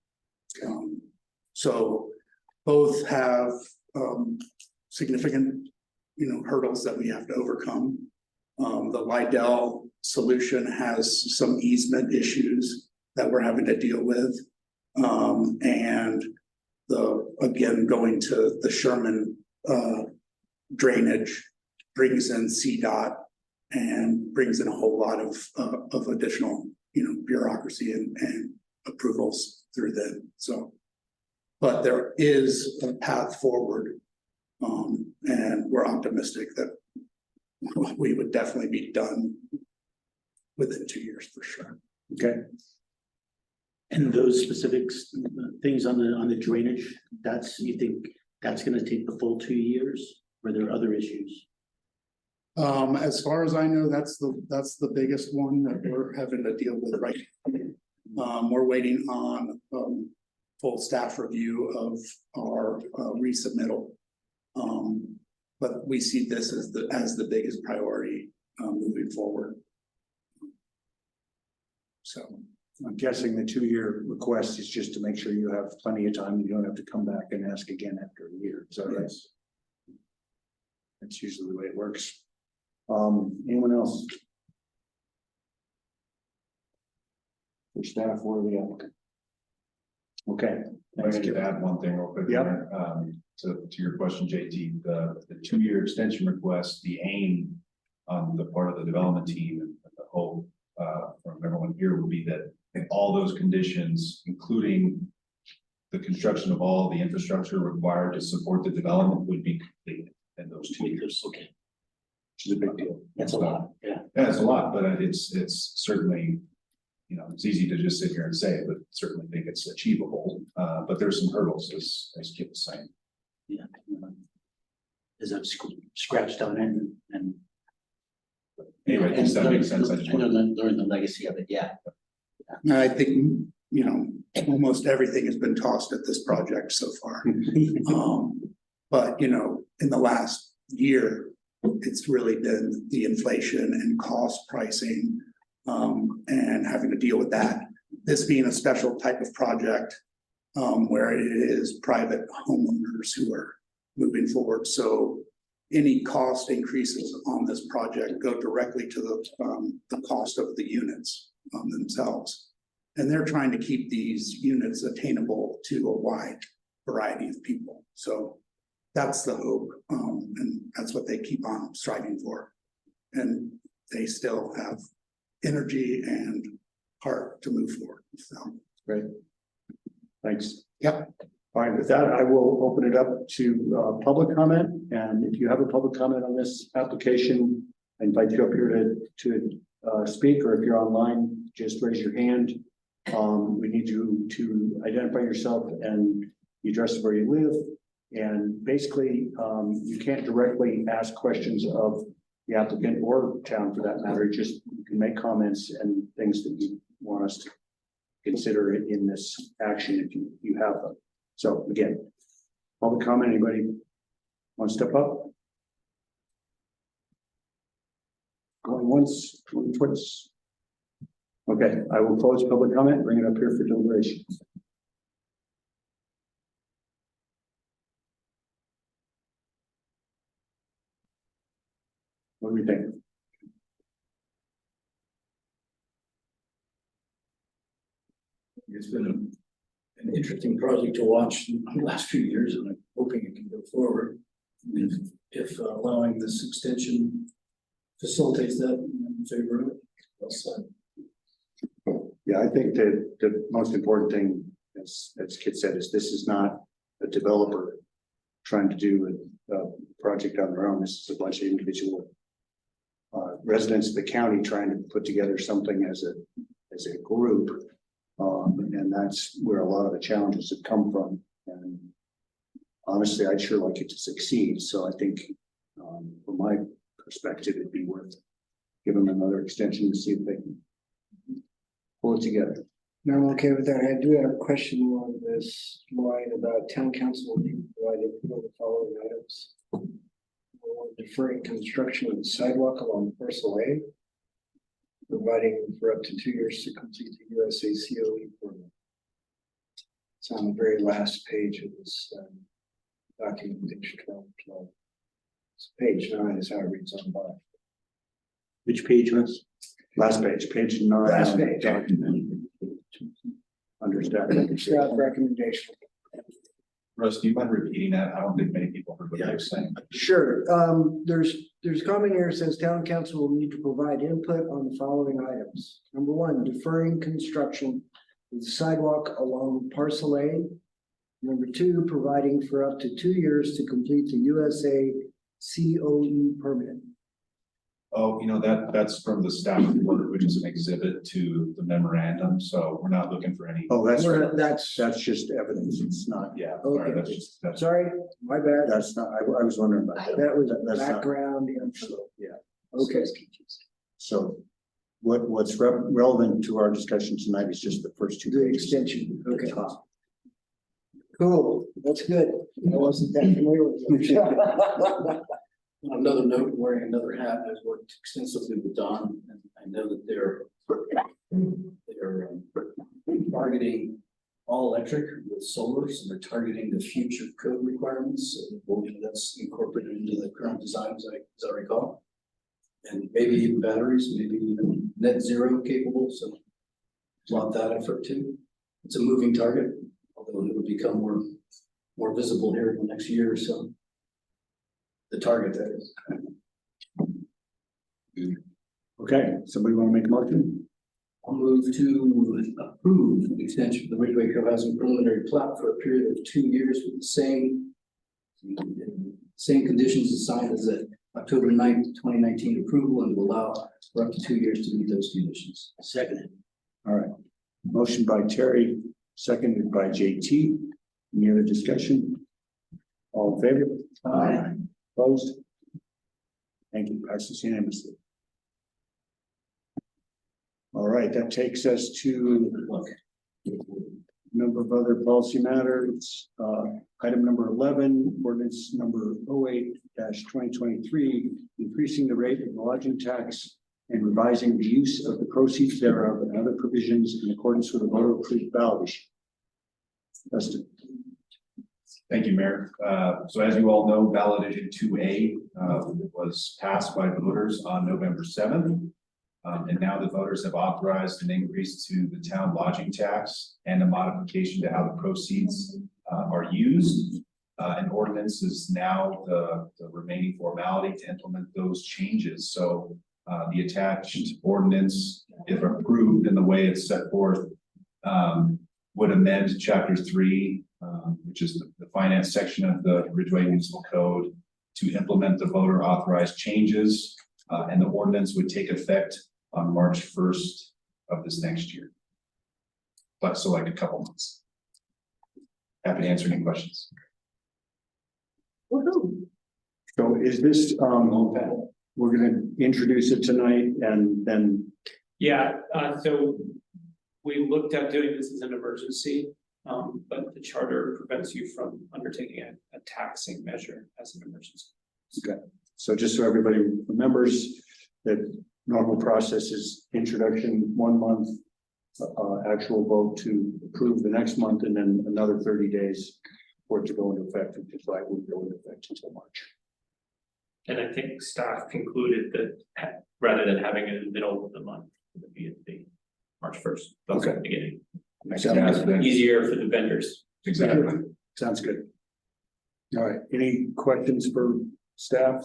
So both have significant, hurdles that we have to overcome. The Lydell solution has some easement issues that we're having to deal with. And again, going to the Sherman drainage brings in CDOT and brings in a whole lot of additional, bureaucracy and approvals through them. So, but there is a path forward, and we're optimistic that we would definitely be done within 2 years for sure. Okay. And those specifics, things on the drainage, you think that's gonna take the full 2 years, or are there other issues? As far as I know, that's the biggest one that we're having to deal with right now. We're waiting on full staff review of our resubmittal. But we see this as the biggest priority moving forward. So I'm guessing the 2-year request is just to make sure you have plenty of time. You don't have to come back and ask again after a year. So that's usually the way it works. Anyone else? For staff or the applicant? Okay. I could add one thing real quick. Yep. To your question, JT, the 2-year extension request, the aim on the part of the development team and the hope from everyone here would be that in all those conditions, including the construction of all the infrastructure required to support the development, would be completed in those 2 years. Okay, Which is a big deal. that's a lot, yeah. Yeah, it's a lot, but it's certainly, it's easy to just sit here and say it, but certainly think it's achievable. But there's some hurdles, as Kip was saying. Yeah. Is that scratched on it and. Anyway, does that make sense? I just wanted to learn the legacy of it, yeah. and I think, almost everything has been tossed at this project so far. But, in the last year, it's really been the inflation and cost pricing and having to deal with that. This being a special type of project, where it is private homeowners who are moving forward. So any cost increases on this project go directly to the cost of the units themselves. And they're trying to keep these units attainable to a wide variety of people. So that's the hope, and that's what they keep on striving for. And they still have energy and heart to move forward. So Great. Thanks. Yep. All right, with that, I will open it up to public comment. And if you have a public comment on this application, I invite you up here to speak, or if you're online, just raise your hand. We need you to identify yourself and the address where you live. And basically, you can't directly ask questions of the applicant or town for that matter. Just you can make comments and things that you want us to consider it in this action if you have them. So again, public comment, anybody want to step up? Going once, going twice. Okay, I will close public comment, bring it up here for deliberation. What do we think? It's been an interesting project to watch in the last few years, and I'm hoping it can go forward. If allowing this extension facilitates that, I'm in favor of it. Well said. Yeah, I think that the most important thing, as Kit said, is this is not a developer trying to do a project on their own. This is a bunch of individual residents of the county trying to put together something as a group. And that's where a lot of the challenges have come from. And honestly, I'd sure like it to succeed. So I think from my perspective, it'd be worth giving them another extension to see if they can pull it together. No, I'm okay with that. I do have a question on this line about town council provided the following items. Deferring construction of the sidewalk along parcel A, providing for up to 2 years to complete the USA COE permit. It's on the very last page of this document, page 12. It's page 9 is how it reads on the bottom. Which page was? Last page, page 9. Last on the page. document. Under Staff recommendation. Russ, do you mind repeating that? I don't think many people heard what you were saying. Sure, there's a comment here that says town council will need to provide input on the following items. Number 1, deferring construction of the sidewalk along parcel A. Number 2, providing for up to 2 years to complete the USA COE permit. Oh, you know, that's from the staff report, which is an exhibit to the memorandum. So we're not looking for any. Oh, that's That's just evidence. It's not. Yeah. Okay. That's sorry, my bad. That's not. I was wondering about that. That was That's not- background info. Yeah. Okay. So what's relevant to our discussion tonight is just the first 2 The pages. extension. at the Okay. top. Cool. That's good. I wasn't that familiar with it. On another note, wearing another hat, I've worked extensively with Don, and I know that they're targeting all electric with solar, so they're targeting the future code requirements. So hopefully that's incorporated into the current design, as I recall. And maybe even batteries, maybe even net zero capable, so a lot of that effort too. It's a moving target, although it will become more visible here in the next year or so. The target, that is. Okay, somebody want to make a motion? I'll move to approve the extension of the Ridgway co-housing preliminary plat for a period of 2 years with the same conditions assigned as the October 9th, 2019 approval, and will allow for up to 2 years to meet those conditions. Second. All right. Motion by Terry, seconded by JT. Any other discussion? All in favor? Aye. Opposed? Thank you. Passes unanimously. All right, that takes us to a number of other policy matters. Item number 11, ordinance number 08-2023, increasing the rate of the lodging tax and revising the use of the proceeds thereof and other provisions in accordance with the voter approved ballot issue. Dustin. Thank you, Mayor. So as you all know, ballot issue 2A was passed by voters on November 7th. And now the voters have authorized an increase to the town lodging tax and a modification to how the proceeds are used. An ordinance is now the remaining formality to implement those changes. So the attached ordinance, if approved in the way it's set forth, would amend chapter 3, which is the finance section of the Ridgway Municipal Code, to implement the voter authorized changes, and the ordinance would take effect on March 1st of this next year. But so like a couple months. Happy to answer any questions. Woohoo. So is this, we're gonna introduce it tonight and then, Yeah, so we looked at doing this as an emergency, but the charter prevents you from undertaking a taxing measure as an emergency. okay. So just so everybody remembers that normal process is introduction 1 month, actual vote to approve the next month, and then another 30 days for it to go into effect, which is why it wouldn't go into effect until March. And I think staff concluded that rather than having it in the middle of the month, it would be at the March 1st. That's Okay. the beginning. Sounds good. Easier for the vendors. Exactly. Sounds good. All right, any questions for staff?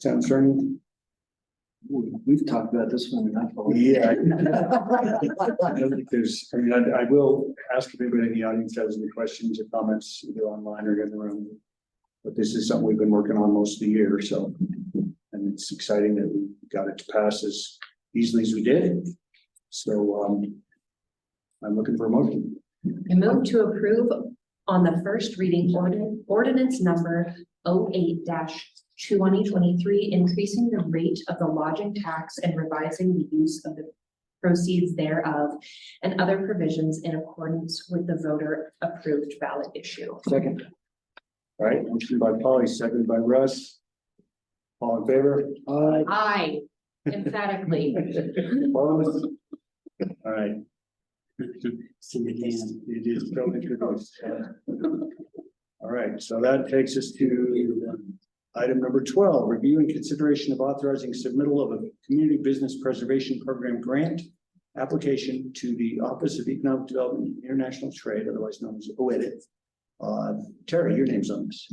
Town attorney? We've talked about this one enough. Yeah. I don't think there's, I mean, I will ask if anybody in the audience has any questions or comments, either online or in the room. But this is something we've been working on most of the year, so, and it's exciting that we got it to pass as easily as we did. So, I'm looking for a motion. I move to approve on the first reading ordinance number 08-2023, increasing the rate of the lodging tax and revising the use of the proceeds thereof and other provisions in accordance with the voter approved ballot issue. Second. All right, motion by Polly, seconded by Russ. All in favor? Aye, emphatically. Opposed? All right. It is totally introduced. All right, so that takes us to item number 12, review and consideration of authorizing submittal of a community business preservation program grant application to the Office of Economic Development and International Trade, otherwise known as OEDIT. Terry, your name's on this.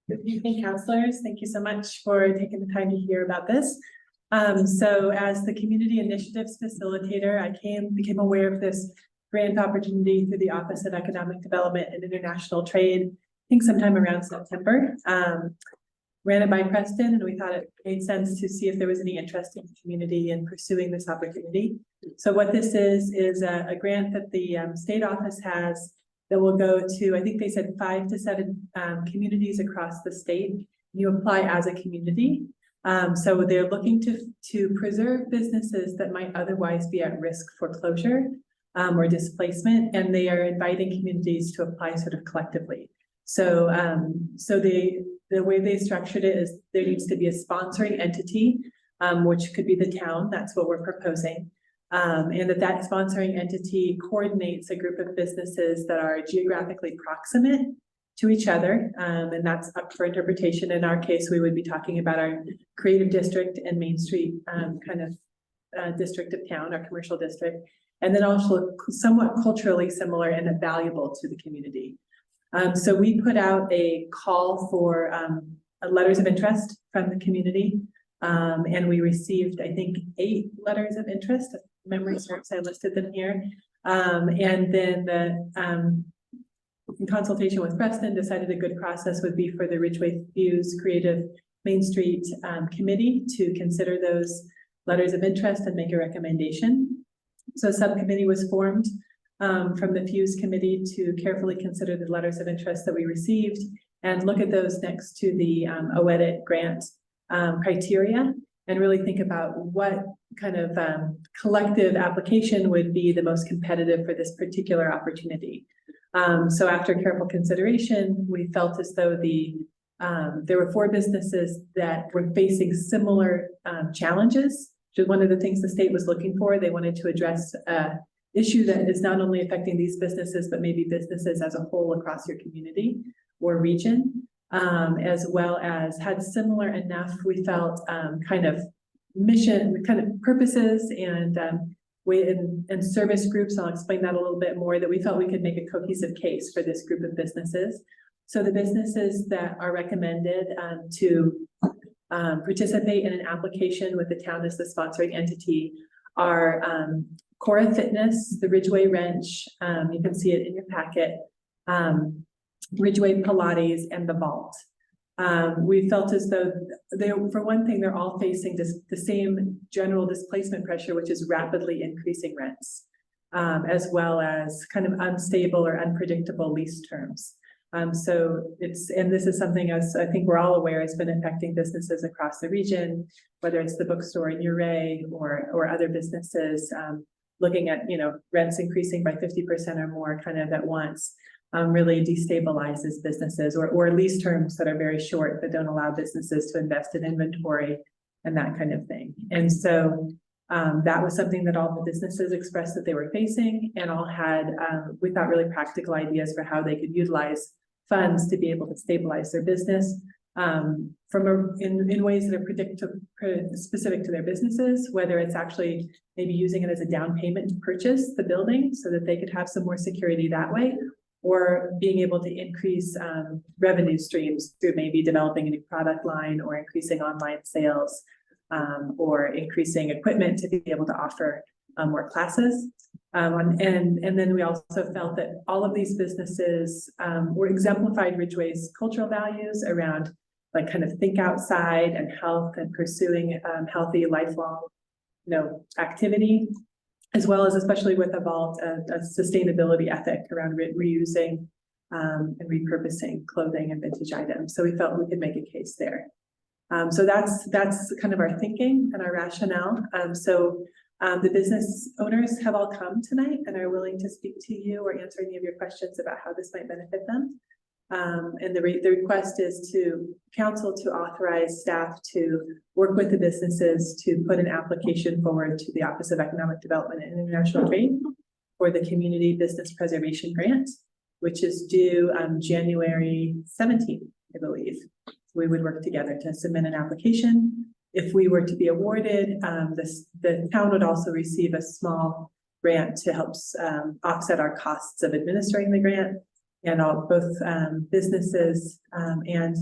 Good evening, counselors. Thank you so much for taking the time to hear about this. So as the community initiatives facilitator, I became aware of this grant opportunity through the Office of Economic Development and International Trade, I think sometime around September. Ran it by Preston, and we thought it made sense to see if there was any interest in the community in pursuing this opportunity. So what this is a grant that the state office has that will go to, I think they said 5 to 7 communities across the state. You apply as a community. So they're looking to preserve businesses that might otherwise be at risk for closure or displacement, and they are inviting communities to apply sort of collectively. So the way they structured it is there needs to be a sponsoring entity, which could be the town. That's what we're proposing. And that sponsoring entity coordinates a group of businesses that are geographically proximate to each other. And that's up for interpretation. In our case, we would be talking about our creative district and Main Street district of town, our commercial district, and then also somewhat culturally similar and valuable to the community. So we put out a call for letters of interest from the community. And we received, I think, 8 letters of interest. If memory serves, I listed them here. And then in consultation with Preston, decided a good process would be for the Ridgway Views Creative Main Street Committee to consider those letters of interest and make a recommendation. So a subcommittee was formed from the Fuse Committee to carefully consider the letters of interest that we received and look at those next to the OEDIT grant criteria and really think about what kind of collective application would be the most competitive for this particular opportunity. So after careful consideration, we felt as though the There were 4 businesses that were facing similar challenges, which is one of the things the state was looking for. They wanted to address issue that is not only affecting these businesses, but maybe businesses as a whole across your community or region, as well as had similar enough, we felt, kind of mission, kind of purposes and and service groups. I'll explain that a little bit more, that we felt we could make a cohesive case for this group of businesses. So the businesses that are recommended to participate in an application with the town as the sponsoring entity are Cora Fitness, the Ridgway Wrench, you can see it in your packet, Ridgway Pilates, and the Vault. We felt as though for one thing, they're all facing the same general displacement pressure, which is rapidly increasing rents, as well as kind of unstable or unpredictable lease terms. So and this is something, as I think we're all aware, has been affecting businesses across the region, whether it's the bookstore in Ridgway or other businesses, looking at, rents increasing by 50% or more kind of at once, really destabilizes businesses, or lease terms that are very short that don't allow businesses to invest in inventory and that kind of thing. And so that was something that all the businesses expressed that they were facing, and all had, we thought, really practical ideas for how they could utilize funds to be able to stabilize their business in ways that are specific to their businesses, whether it's actually maybe using it as a down payment to purchase the building so that they could have some more security that way, or being able to increase revenue streams through maybe developing a new product line, or increasing online sales, or increasing equipment to be able to offer more classes. And then we also felt that all of these businesses were exemplified Ridgway's cultural values around like kind of think outside and health, and pursuing healthy lifelong, activity, as well as, especially with the Vault, a sustainability ethic around reusing and repurposing clothing and vintage items. So we felt we could make a case there. So that's kind of our thinking and our rationale. The business owners have all come tonight and are willing to speak to you or answer any of your questions about how this might benefit them. And the request is to council to authorize staff to work with the businesses to put an application forward to the Office of Economic Development and International Trade for the Community Business Preservation Grant, which is due January 17th, I believe. We would work together to submit an application. If we were to be awarded, the town would also receive a small grant to help offset our costs of administering the grant. And both businesses and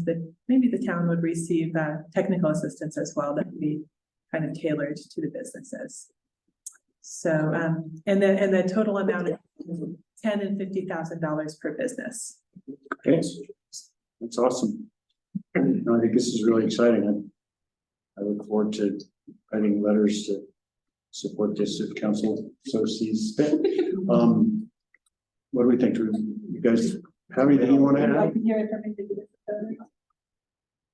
maybe the town would receive technical assistance as well that would be kind of tailored to the businesses. So and the total amount of $10,000 and $50,000 per business. Okay, that's awesome. No, I think this is really exciting. I look forward to writing letters to support this if council so sees fit. What do we think? Do you guys have anything you want to add?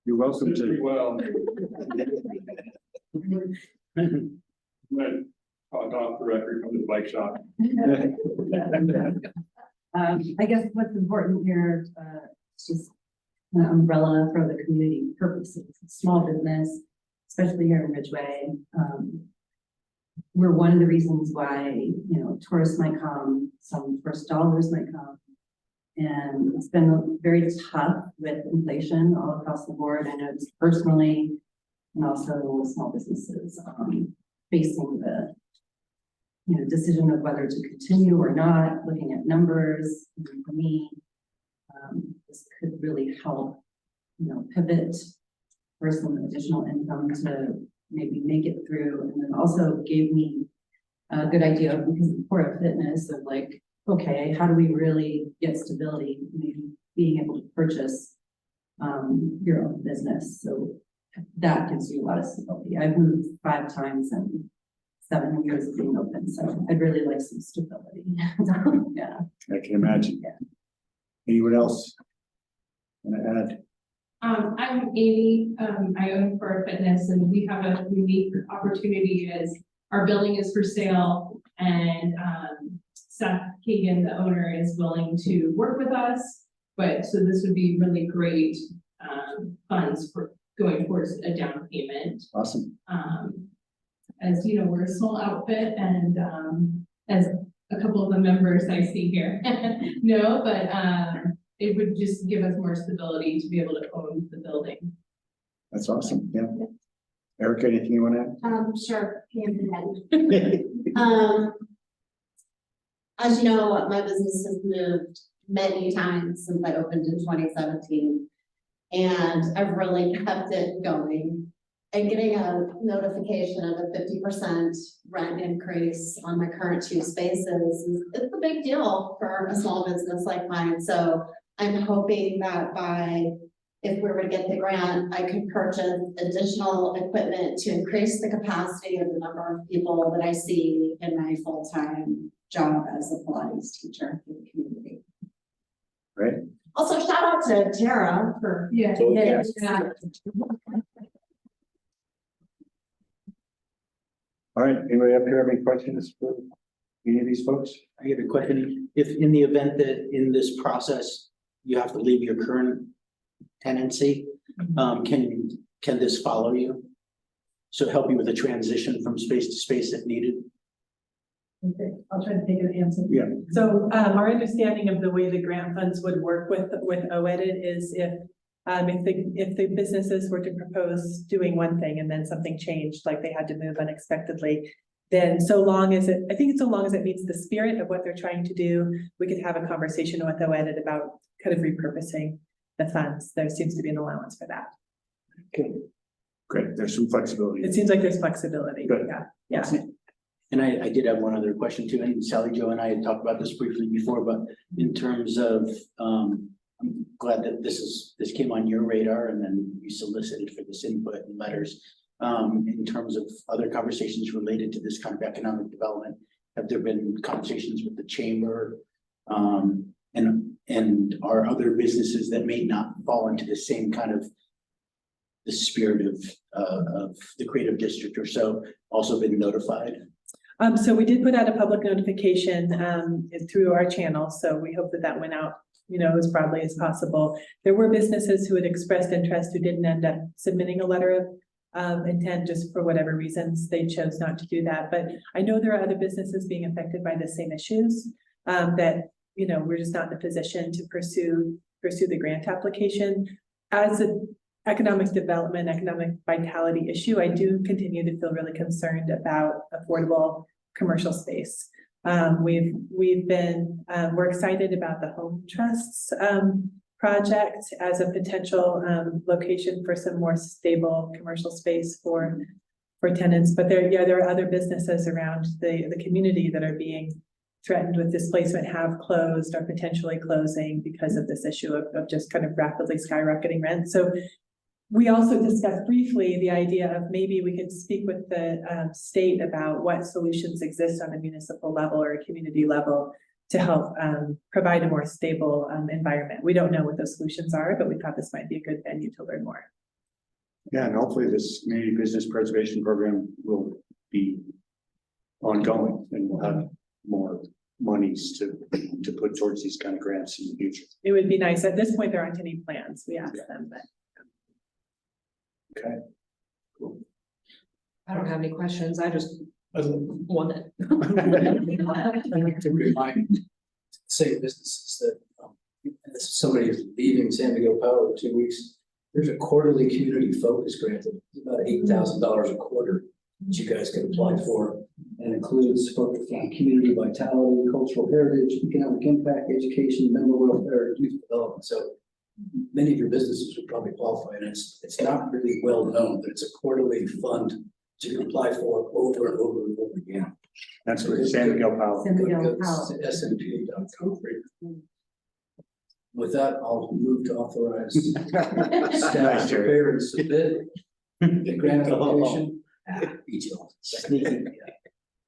You're welcome to. Well. Off the record from the bike shop. I guess what's important here is just an umbrella for the community purposes. Small business, especially here in Ridgway. We're one of the reasons why, tourists might come, some tourist dollars might come. And it's been very tough with inflation all across the board. I know it's personally, and also with small businesses facing the decision of whether to continue or not, looking at numbers. And for me, this could really help, pivot for some additional income to maybe make it through. And then also gave me a good idea of, because of Cora Fitness, of like, okay, how do we really get stability, maybe being able to purchase your own business. So that gives you a lot of stability. I've moved 5 times in 7 years of being open, so I'd really like some stability. Yeah, I can imagine. Yeah. Anyone else want to add? I'm Amy. I own Cora Fitness, and we have a unique opportunity as our building is for sale, and Seth Kagan, the owner, is willing to work with us. But so this would be really great funds for going towards a down payment. Awesome. As you know, we're a small outfit and, as a couple of the members I see here know, but, it would just give us more stability to be able to own the building. That's awesome. Yeah. Erica, anything you want to add? Sure, as you know, my business has moved many times since I opened in 2017. And I've really kept it going. And getting a notification of a 50% rent increase on my current 2 spaces, it's a big deal for a small business like mine. So I'm hoping that if we were to get the grant, I could purchase additional equipment to increase the capacity of the number of people that I see in my full-time job as a Pilates teacher in the community. Right. Also, shout out to Tara for getting that. All right, anybody up here have any questions for any of these folks? I get a question. If in the event that in this process, you have to leave your current tenancy, can this follow you? So help you with the transition from space to space if needed? Okay, I'll try to take an answer. Yeah. So our understanding of the way the grant funds would work with OEDIT is if the businesses were to propose doing one thing and then something changed, like they had to move unexpectedly, then so long as it meets the spirit of what they're trying to do, we could have a conversation with OEDIT about kind of repurposing the funds. There seems to be an allowance for that. Okay. Great, there's some flexibility. It seems like there's flexibility. Good. Yeah. And I did have one other question too, and Sally Jo and I had talked about this briefly before, but in terms of, I'm glad that this came on your radar and then you solicited for this input and letters. In terms of other conversations related to this kind of economic development, have there been conversations with the chamber? And are other businesses that may not fall into the same kind of the spirit of the creative district or so also been notified? So we did put out a public notification through our channel. So we hope that went out, as broadly as possible. There were businesses who had expressed interest who didn't end up submitting a letter of intent just for whatever reasons they chose not to do that. But I know there are other businesses being affected by the same issues that, we're just not in a position to pursue the grant application. As an economic development, economic vitality issue, I do continue to feel really concerned about affordable commercial space. We're excited about the Home Trusts project as a potential location for some more stable commercial space for tenants. But there are other businesses around the community that are being threatened with displacement, have closed or potentially closing because of this issue of just kind of rapidly skyrocketing rent. So we also discussed briefly the idea of maybe we could speak with the state about what solutions exist on a municipal level or a community level to help provide a more stable environment. We don't know what those solutions are, but we thought this might be a good venue to learn more. Yeah, and hopefully this community business preservation program will be ongoing and we'll have more monies to put towards these kind of grants in the future. It would be nice. At this point, there aren't any plans. We asked them, but. Okay. Cool. I don't have any questions. I just wanted. I'd like to remind, say businesses that, as somebody is leaving San Miguel Power in 2 weeks, there's a quarterly community focus grant of about $8,000 a quarter that you guys can apply for, and includes focus on community vitality, cultural heritage, economic impact, education, member welfare, youth development. So many of your businesses would probably qualify, and it's not really well known that it's a quarterly fund that you can apply for over and over and over again. That's what San Miguel Power. San Miguel Power. SMPA.com. With that, I'll move to authorize staff to Nice, Jerry. prepare and submit the grant application.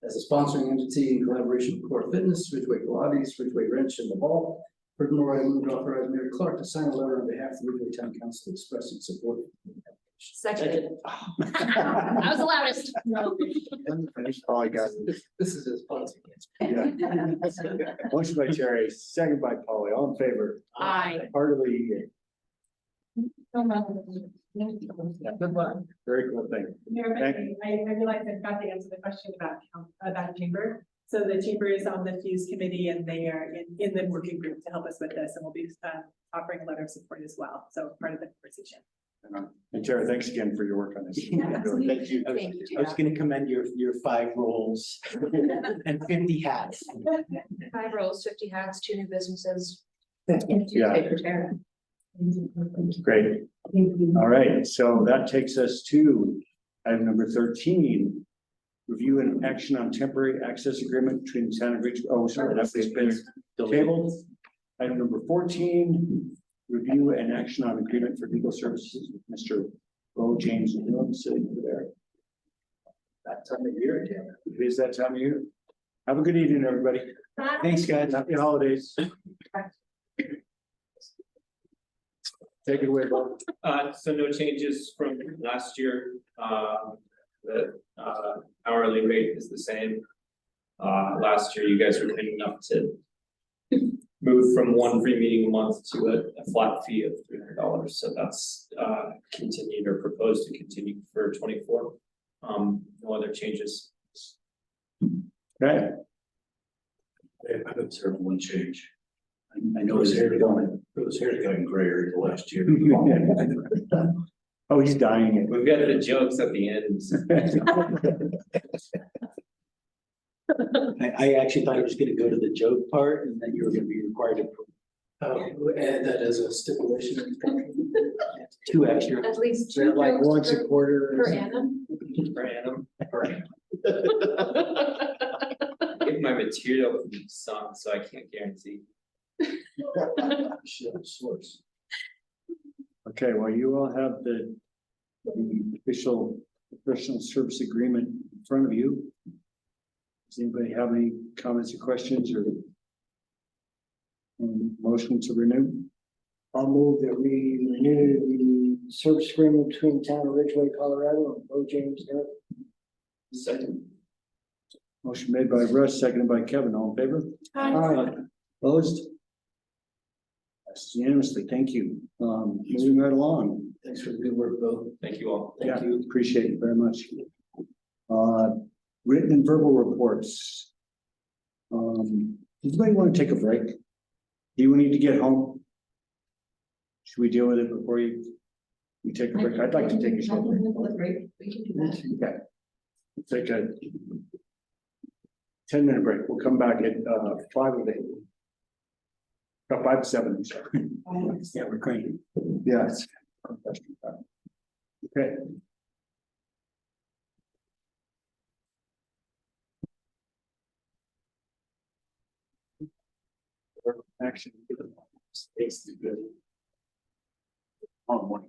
As a sponsoring entity in collaboration with Core Fitness, Ridgway Pilates, Ridgway Wrench, and the Ball. Furthermore, I move to authorize Mayor Clark to sign a letter on behalf of the Ridgway Town Council expressing support. Second. I was the loudest. Probably got This is his policy. yeah. Motion by Terry, second by Polly, all in favor. Aye. Heartily. Good luck. Very cool thing. Mayor, I realized I forgot to answer the question about chamber. So the chamber is on the Fuse committee and they are in the working group to help us with this, and we'll be offering a letter of support as well. So part of the conversation. And Tara, thanks again for your work on this. absolutely. Thank you. I was gonna commend your 5 roles and 50 hats. 5 roles, 50 hats, 2 new businesses. Yeah. For Tara. Great. All right, so that takes us to item number 13. Review and action on temporary access agreement between the town of Ridgway. Oh, sorry, that's been tabled. Item number 14. Review and action on agreement for legal services with Mr. Bo James sitting over there. That time of year, it is that time of year. Have a good evening, everybody. Thanks, guys. Happy holidays. Take it away, Bo. So no changes from last year. The hourly rate is the same. Last year, you guys were kind enough to move from 1 free meeting a month to a flat fee of $300. So that's continued or proposed to continue for 24. No other changes. Okay. I've observed one change. I know his hair going, his hair gotten grayer the last year. Oh, he's dying it. We've got the jokes at the end. I actually thought I was gonna go to the joke part and then you were gonna be required to. Add that as a stipulation. 2 extra. At least 2 Like jokes once a quarter. per annum. Per annum. Give my material from each song, so I can't guarantee. Okay, well, you all have the official professional service agreement in front of you. Does anybody have any comments or questions or motion to renew? I'll move that we renew the service agreement between the town of Ridgway, Colorado and Bo James. Second. Motion made by Russ, seconded by Kevin. All in favor? Aye. Opposed? That's unanimously. Thank you. Moving right along. Thanks for the good work, Bo. Thank you all. Thank you. Appreciate it very much. Written and verbal reports. Does anybody want to take a break? Do you need to get home? Should we deal with it before we take a break? I'd like to take a short break. We can do that. Okay. Take a 10-minute break. We'll come back at 5 of 8. 5 to 7. Sorry. Yeah, we're cranking. Yes. Okay. Action. Space is good. On one.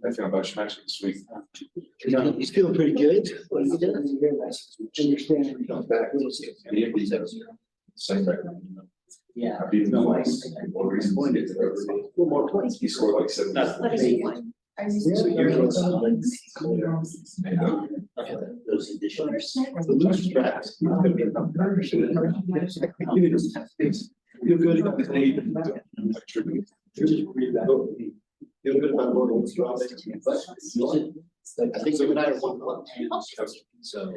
I feel about Schmetzer this week. He's feeling pretty good. Yeah. I beat him twice. One reason why he more points. He scored like 7. Those additions. Feel good about the day. Feel good about more. I think you and I are 1-1. So.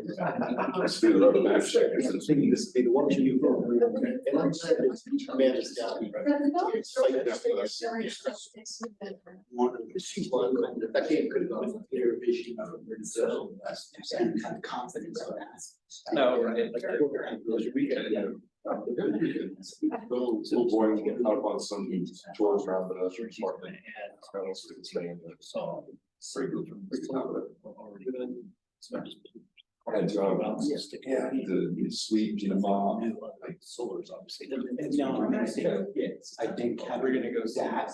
Let's do the other match. I'm thinking this would be the one you go. And I'm saying it's man, it's down. That game could have gone. Their vision of so and have confidence in that. Oh, right. Little boy to get out on some tours around the park. Pretty good. I had the sweet, mom. Like solar's obviously. No, I think We're gonna go that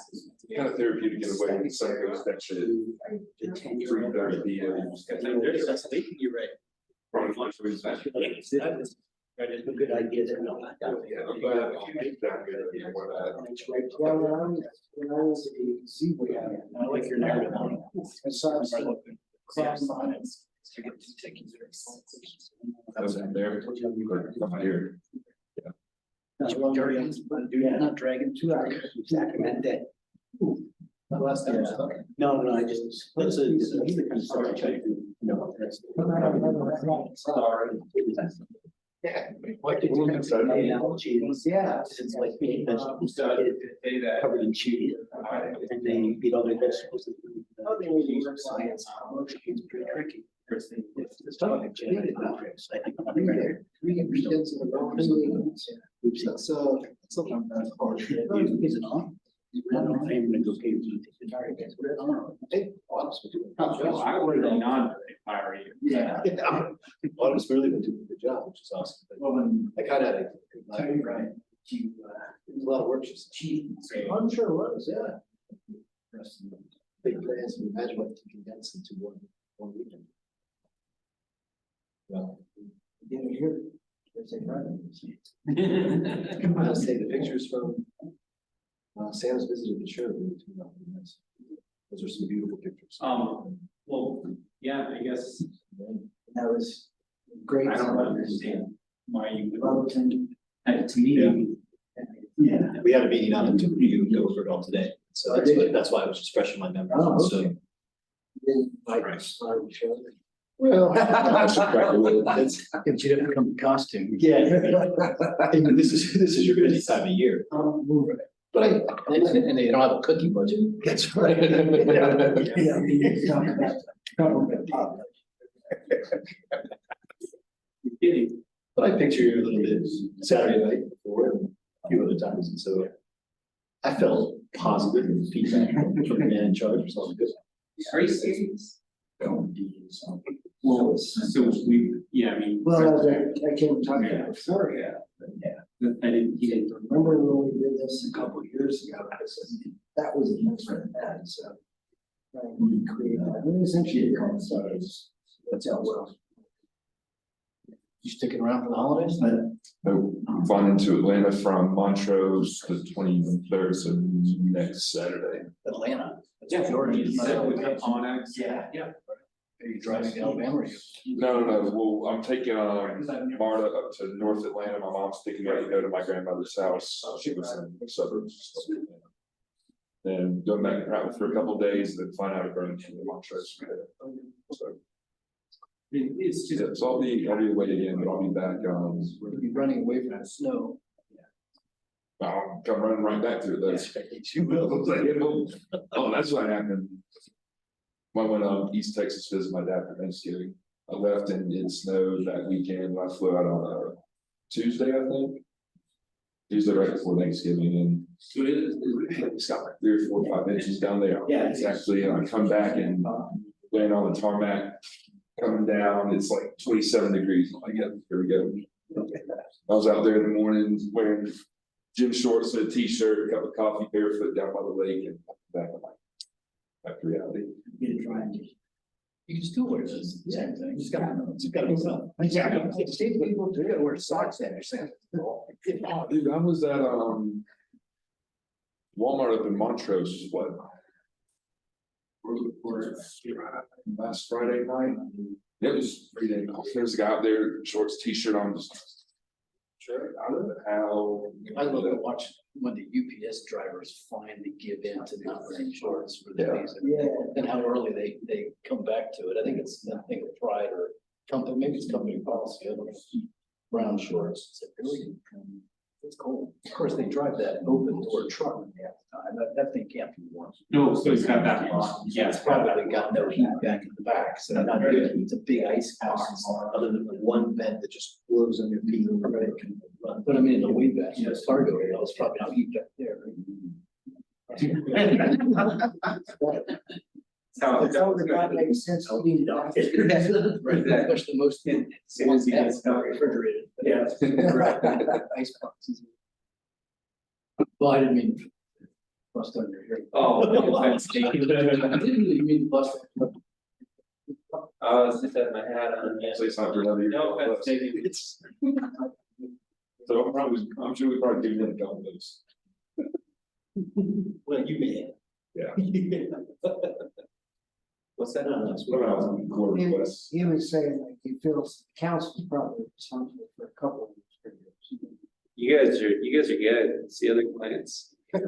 kind of therapeutic in a way, when sun goes that shit. The 10-year. 3:30 p.m. You're right. Probably like so it's back. A good idea that. Yeah, I'm glad you picked that good idea, what, It's right. Yeah, when I was a Ridgway, I like your narrative on it. I saw some crime on it. That was in there. Up here. Not dragon. 2 hours. Exactly that day. No, I just, that's he's the kind of story I try to do. No, that's. Yeah. Yeah, it's like being vegetables covered in cheese. And then you eat all the vegetables. Science. It's pretty tricky. It's not like genetic matrix. I think. Is it on? I don't know if I'm gonna go cave. I would have non-fiery. Yeah. Autumn's really been doing a good job, which is awesome. But I kind of had a. Right. It was a lot of work, just cheating. I'm sure it was, yeah. Big plans, imagine what you condense into one weekend. Well, didn't hear. I'll say the pictures from Sam's visit at the show. Those are some beautiful pictures. Well, yeah, I guess. That was great. I don't understand why you would. Well, To me. Yeah, we had a meeting on it to review go over it all today, so that's why it was just fresh in my memory. Oh, So. okay. Well, it's, You didn't come in costume. yeah. And this is your busy time of year. But and they don't have a cookie budget. That's right. But I picture you a little bit Saturday night before and a few other times, and so I felt positive feedback from the man in charge, was all good. Are you serious? Well, So we, yeah, I mean. Well, I came talking about before, yeah. I didn't, he didn't. Remember when we did this a couple of years ago, I said, that was the most for that, so. We created that, and essentially it coincides, that's how well. You sticking around for the holidays? I'm flying into Atlanta from Montrose the 23rd, so next Saturday. Atlanta. Yeah, Georgia. you said with the Onyx. Yeah. Yeah. Are you driving to Alabama or you? No. Well, I'm taking Marta up to North Atlanta. My mom's taking me to go to my grandmother's house. She was in the suburbs. Then go back and travel for a couple of days, then fly out of Burlington to Montrose. So It's just. yeah, so I'll be away again, but I'll be back. You'll be running away from the snow. I'll come running right back to it. You will. Oh, that's what happened. I went East Texas to visit my dad for Thanksgiving. I left and it snowed that weekend. I flew out on Tuesday, I think. Tuesday right before Thanksgiving, and So it's got like 3 or 4 or 5 inches down there. Yeah. It's actually, I come back and land on the tarmac, coming down, it's like 27 degrees. I'm like, yeah, here we go. I was out there in the morning wearing gym shorts and a t-shirt, a cup of coffee, barefoot down by the lake, and back to reality. You can still wear this. Same thing. It's gotta be something. Yeah. Steve, people do gotta wear socks in, you're saying. Dude, I was at Walmart up in Montrose, what? Last Friday night. It was pretty dang cool. There's a guy out there, shorts, t-shirt on, just. Sure, I don't know how. I love to watch when the UPS drivers finally give in to not wearing shorts for the season. Yeah. And how early they come back to it. I think it's nothing of pride or company, maybe it's company policy. I don't know. Brown shorts. It's like, really? It's cold. Of course, they drive that open door truck. Yeah. That thing can't be warm. No, so it's got that long. Yeah, it's probably got no heat back in the back, so not good. It's a big ice house, other than the one vent that just blows on your feet. But I mean, the way back, you know, cargo, it's probably not heat back there. That makes sense. Right, that's the most. As soon as he gets refrigerated. Yeah. Ice boxes. Well, I didn't mean. Bust under here. Oh, no offense, Jake. I didn't really mean bust. I was just had my hat on. So it's not really. No offense, Jake. So I'm sure we probably give them a couple of those. Well, you may. Yeah. What's that on us? What else? Court requests. He was saying like he feels the council's probably responsible for a couple of these videos. You guys are good. See other clients. It's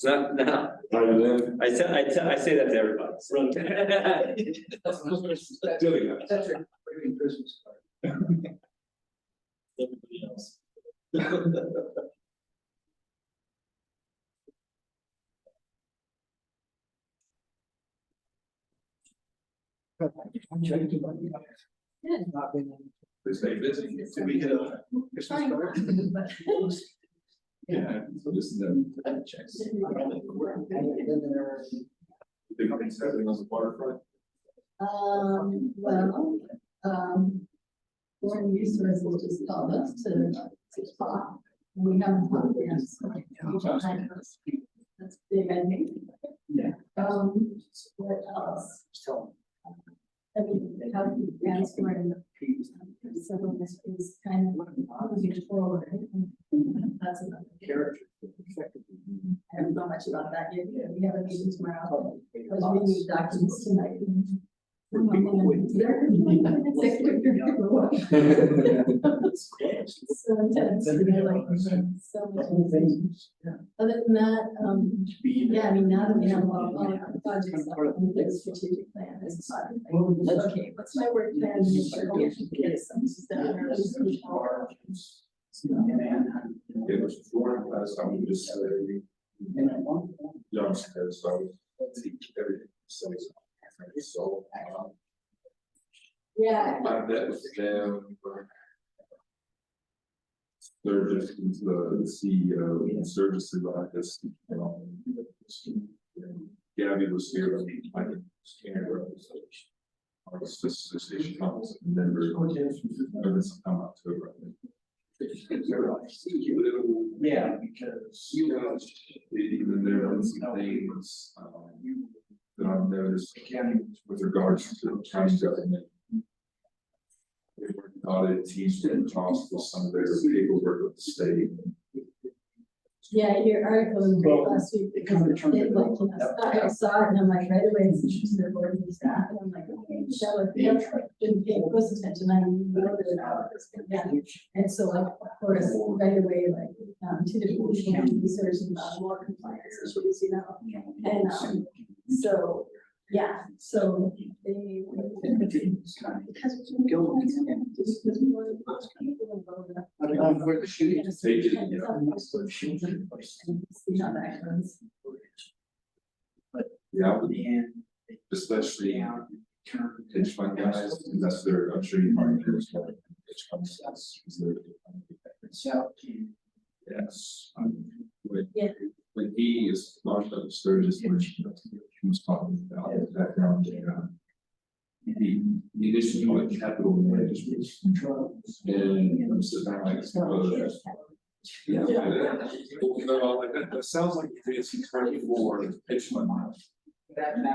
not, no. I say that to everybody. That's a great Christmas card. Everybody else. Not been- They stay busy. Did we get a Christmas card? Yeah, so this is them. Checks. Big things happening on the waterfront. Foreign resources just called us to 6 o'clock. We haven't talked yet. That's big, I think. Yeah. What else? I mean, how do you transfer in so this is kind of moving forward. That's another Character. I haven't thought much about that yet. We have a meeting tomorrow. Because we need documents tonight. So intense, so much things. Other than that, yeah, I mean, now that we have all our projects up on the strategic plan, this is okay, what's my work plan? Make sure we get some stuff. It was foreign class, I would just say. Youngsters, so. Everything. So. Yeah. I bet with them. They're just the CEO and services like this. Gabby was here, I think. Our association council member. Over sometime October, I think. Yeah, because. Even there are some things, that I've noticed with regards to county government. They were audit teams and cost with some of their paperwork with the state. Yeah, your article was great last week because it like, I saw it and I'm like, right away, it's interesting to board and staff, and I'm like, okay, shall I feel, didn't pay close attention, I know that it's yeah. And so like, of course, right away, like, two different people doing research about more compliance issues, you know, and, so, yeah, so they. Where the shooting. See how that goes. Yeah, especially hedge fund guys, because that's their, I'm sure you probably hear this. Hedge funds, that's their. Yes. When he is launched up Sturgis, when he was talking about his background, he initially called it capital management. And I'm sitting there like, yeah, no, like that sounds like it's currently for hedge fund.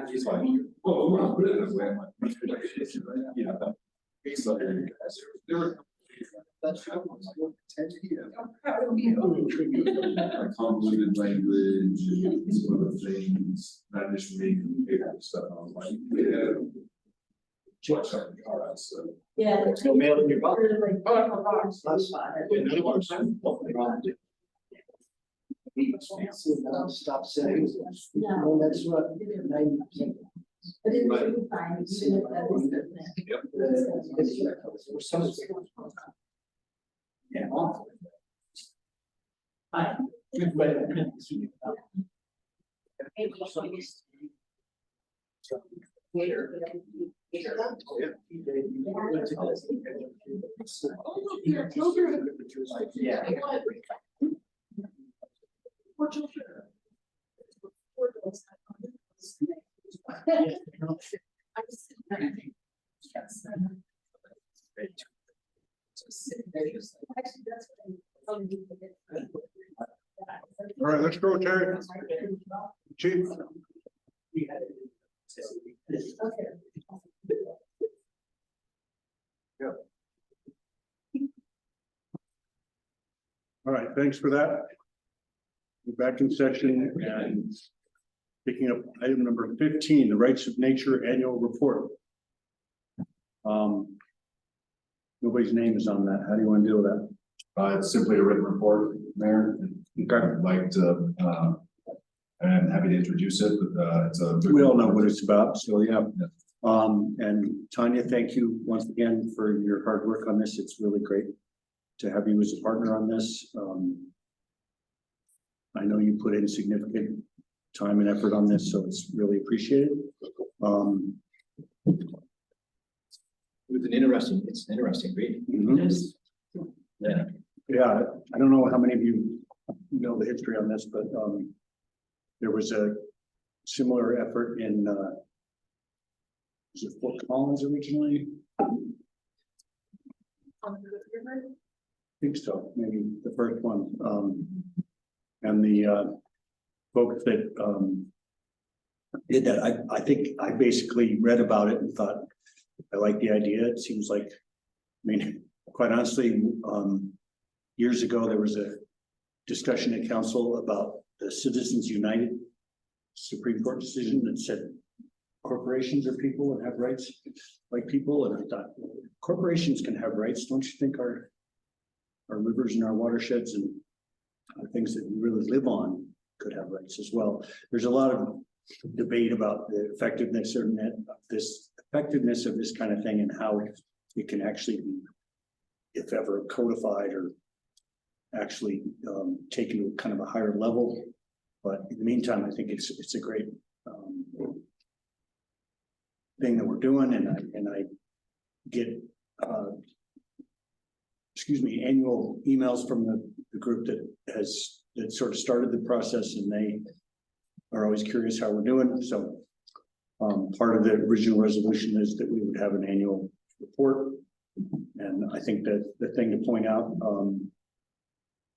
He's like, oh, we're not putting it this way. I'm like, yeah. So there were. Convoluted language and some other things, not just reading paper stuff, I was like, yeah. Watch out, all right, so. Yeah. Go mail in your box. Stop saying. No, that's what. But it's really fine, even if that is the plan. Yeah. Hi. Yeah. Actually, that's what I'm. All right, let's go, Terry. Chief. Yeah. All right, thanks for that. We're back in session and picking up item number 15, the Rights of Nature Annual Report. Nobody's name is on that. How do you want to deal with that? It's simply a written report, Mayor. I'd like to, I'm happy to introduce it, but it's a. We all know what it's about, so yeah. And Tanya, thank you once again for your hard work on this. It's really great to have you as a partner on this. I know you put in significant time and effort on this, so it's really appreciated. It's an interesting read. Yeah. Yeah, I don't know how many of you know the history on this, but there was a similar effort in was it Fort Collins originally? I think so, maybe the first one. And the folks that did that, I think I basically read about it and thought, I like the idea. It seems like, I mean, quite honestly, years ago, there was a discussion at council about the Citizens United Supreme Court decision that said corporations are people and have rights like people. And I thought, well, corporations can have rights. Don't you think our rivers and our watersheds and things that we really live on could have rights as well? There's a lot of debate about the effectiveness of this kind of thing and how it can actually be, if ever, codified or actually taken to kind of a higher level. But in the meantime, I think it's a great thing that we're doing, and I get annual emails from the group that sort of started the process, and they are always curious how we're doing. So part of the original resolution is that we would have an annual report. And I think that the thing to point out,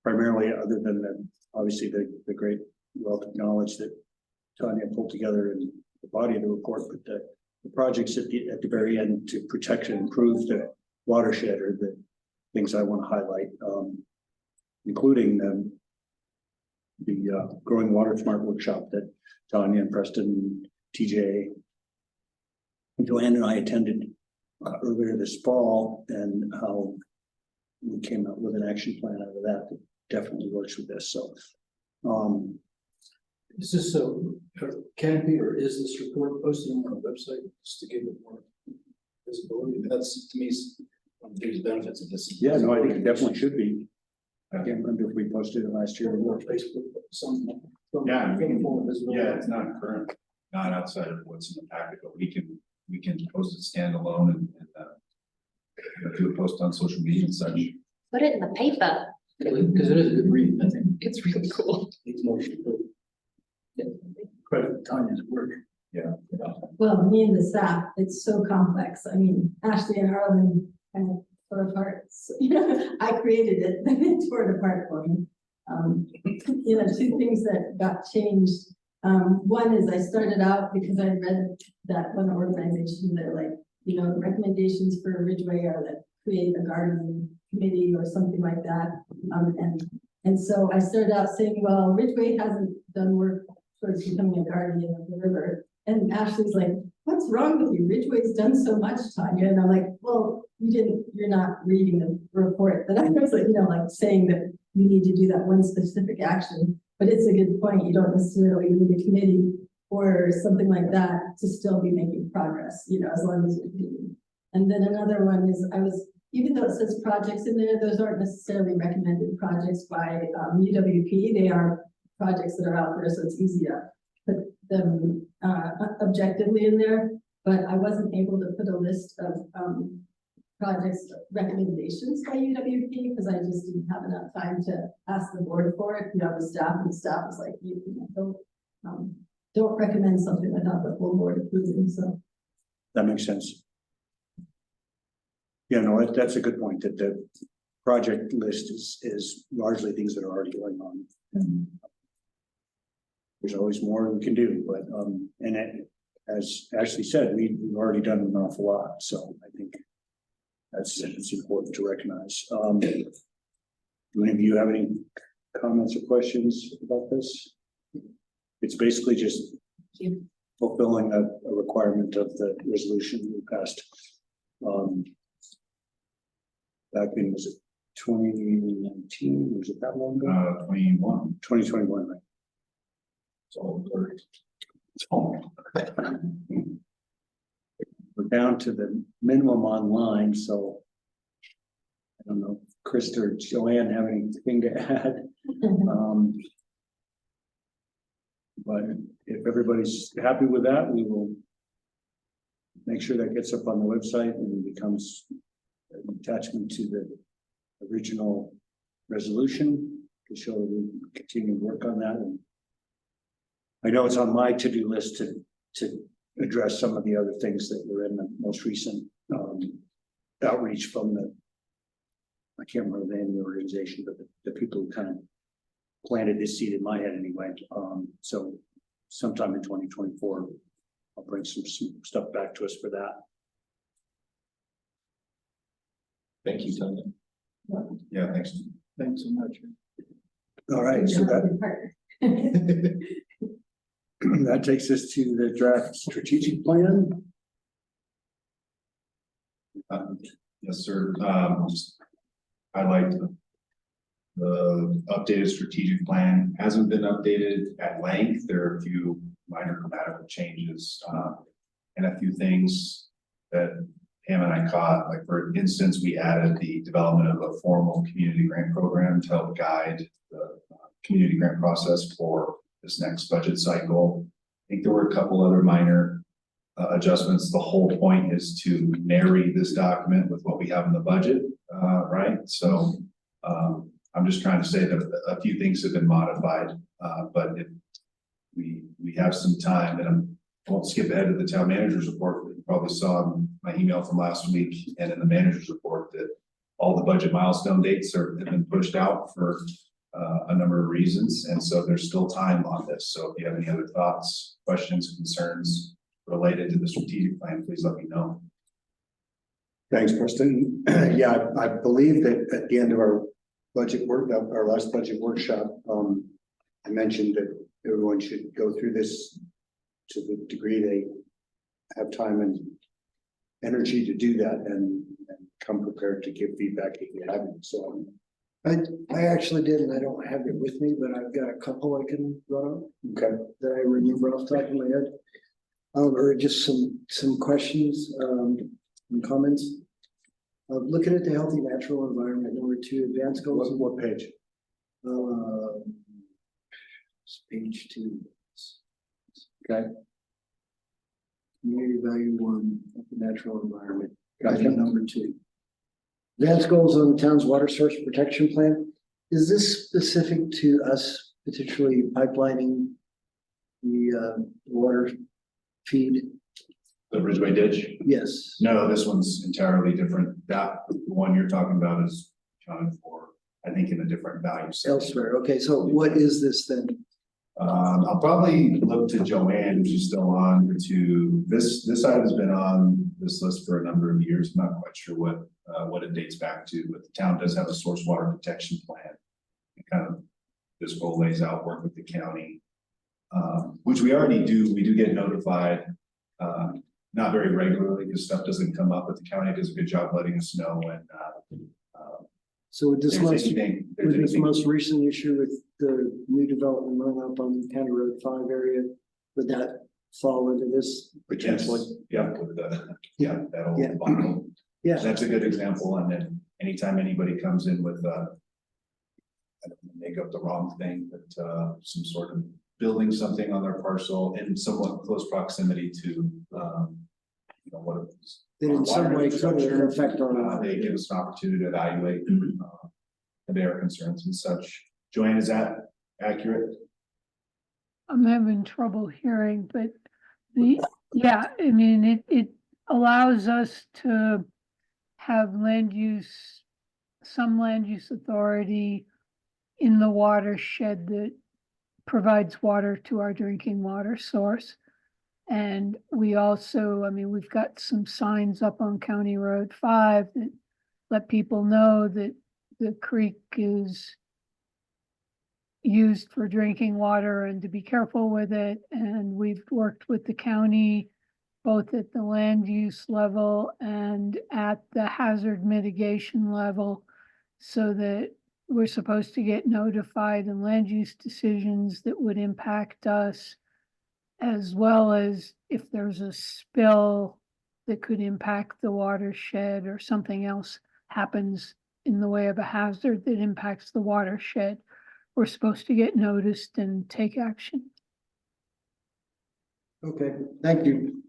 primarily other than obviously the great wealth of knowledge that Tanya pulled together in the body of the report, but the projects at the very end to protect and improve the watershed are the things I want to highlight, including the Growing Water Smart workshop that Tanya and Preston, TJ, and Joanne and I attended earlier this fall, and how we came up with an action plan out of that definitely works with this. So Is this a canopy, or is this report posted on our website just to give it more visibility? That's, to me, one of the biggest benefits of this. yeah, no, I think it definitely should be. I can't remember if we posted it last year or Or not. Facebook, something. Yeah, it's not current, not outside of what's in the packet, but we can post it standalone and do a post on social media and such. Put it in the paper. Because it is a good read, I think. It's really cool. It's more credit Tanya's work. Yeah. Well, me and the staff, it's so complex. I mean, Ashley and Harlan kind of tore apart. So, I created it, then they tore it apart for me. Two things that got changed. One is I started out because I read that one organization that recommendations for Ridgway are that create a garden committee or something like that. And so I started out saying, well, Ridgway hasn't done work towards becoming a guardian of the river. And Ashley's like, what's wrong with you? Ridgway's done so much, Tanya. And I'm like, well, you're not reading the report. That I was saying that you need to do that one specific action. But it's a good point. You don't necessarily need a committee or something like that to still be making progress, as long as you're doing. And then another one is even though it says projects in there, those aren't necessarily recommended projects by UWP. They are projects that are out there, so it's easy to put them objectively in there. But I wasn't able to put a list of projects recommendations by UWP because I just didn't have enough time to ask the board for it. The staff was like, don't recommend something without the full board approving. So That makes sense. Yeah, no, that's a good point, that the project list is largely things that are already going on. there's always more we can do, but, and as Ashley said, we've already done an awful lot, so I think it's important to recognize. Do any of you have any comments or questions about this? It's basically just fulfilling a requirement of the resolution we passed. Back in, was it 2019? Was it that long ago? 2021, right? It's all blurred. It's all. We're down to the minimum online, so I don't know, Krista or Joanne have anything to add? But if everybody's happy with that, we will make sure that gets up on the website and becomes an attachment to the original resolution to show that we continue to work on that. And I know it's on my to-do list to address some of the other things that were in the most recent outreach from I can't remember the name of the organization, but the people who kind of planted this seed in my head anyway. So sometime in 2024, I'll bring some stuff back to us for that. Thank you, Tanya. Yeah, thanks. Thanks so much. All right, so that takes us to the draft strategic plan. Yes, sir. Just highlight the updated strategic plan hasn't been updated at length. There are a few minor grammatical changes and a few things that Pam and I caught. Like, for instance, we added the development of a formal community grant program to help guide the community grant process for this next budget cycle. I think there were a couple other minor adjustments. The whole point is to marry this document with what we have in the budget, right? So I'm just trying to say that a few things have been modified, but if we have some time, and I won't skip ahead to the town manager's report. But you probably saw in my email from last week and in the manager's report that all the budget milestone dates have been pushed out for a number of reasons, and so there's still time on this. So if you have any other thoughts, questions, concerns related to the strategic plan, please let me know. Thanks, Preston. Yeah, I believe that at the end of our budget work, our last budget workshop, I mentioned that everyone should go through this to the degree they have time and energy to do that, and come prepared to give feedback if you haven't. So I actually did, and I don't have it with me, but I've got a couple I can run on. Okay. That I remember off the top of my head. Or just some questions and comments. Looking at the healthy natural environment, number 2, advanced goals. What page? It's page 2. Okay. Community value 1, the natural environment. Gotcha. Number 2. Advanced goals on the town's water source protection plan. Is this specific to us potentially pipelining the water feed? The Ridgway ditch? Yes. No, this one's entirely different. That one you're talking about is accounted for, I think, in a different value set. Elsewhere. Okay, so what is this then? I'll probably look to Joanne, if she's still on, to this item's been on this list for a number of years. I'm not quite sure what it dates back to, but the town does have a source water protection plan. It kind of, this goal lays out work with the county, which we already do. We do get notified, not very regularly because stuff doesn't come up, but the county does a good job letting us know when. So with this there's most recent issue with the new development run up on County Road 5 area, would that fall into this potentially? Yeah, that'll bundle. Yeah. That's a good example. And then anytime anybody comes in with I don't want to make up the wrong thing, but some sort of building something on their parcel in somewhat close proximity to what it was. That in some way could affect our. They give us an opportunity to evaluate their concerns and such. Joanne, is that accurate? I'm having trouble hearing, but yeah, I mean, it allows us to have some land use authority in the watershed that provides water to our drinking water source. And we also, I mean, we've got some signs up on County Road 5 that let people know that the creek is used for drinking water and to be careful with it. And we've worked with the county, both at the land use level and at the hazard mitigation level, so that we're supposed to get notified in land use decisions that would impact us, as well as if there's a spill that could impact the watershed or something else happens in the way of a hazard that impacts the watershed. We're supposed to get noticed and take action. Okay, thank you.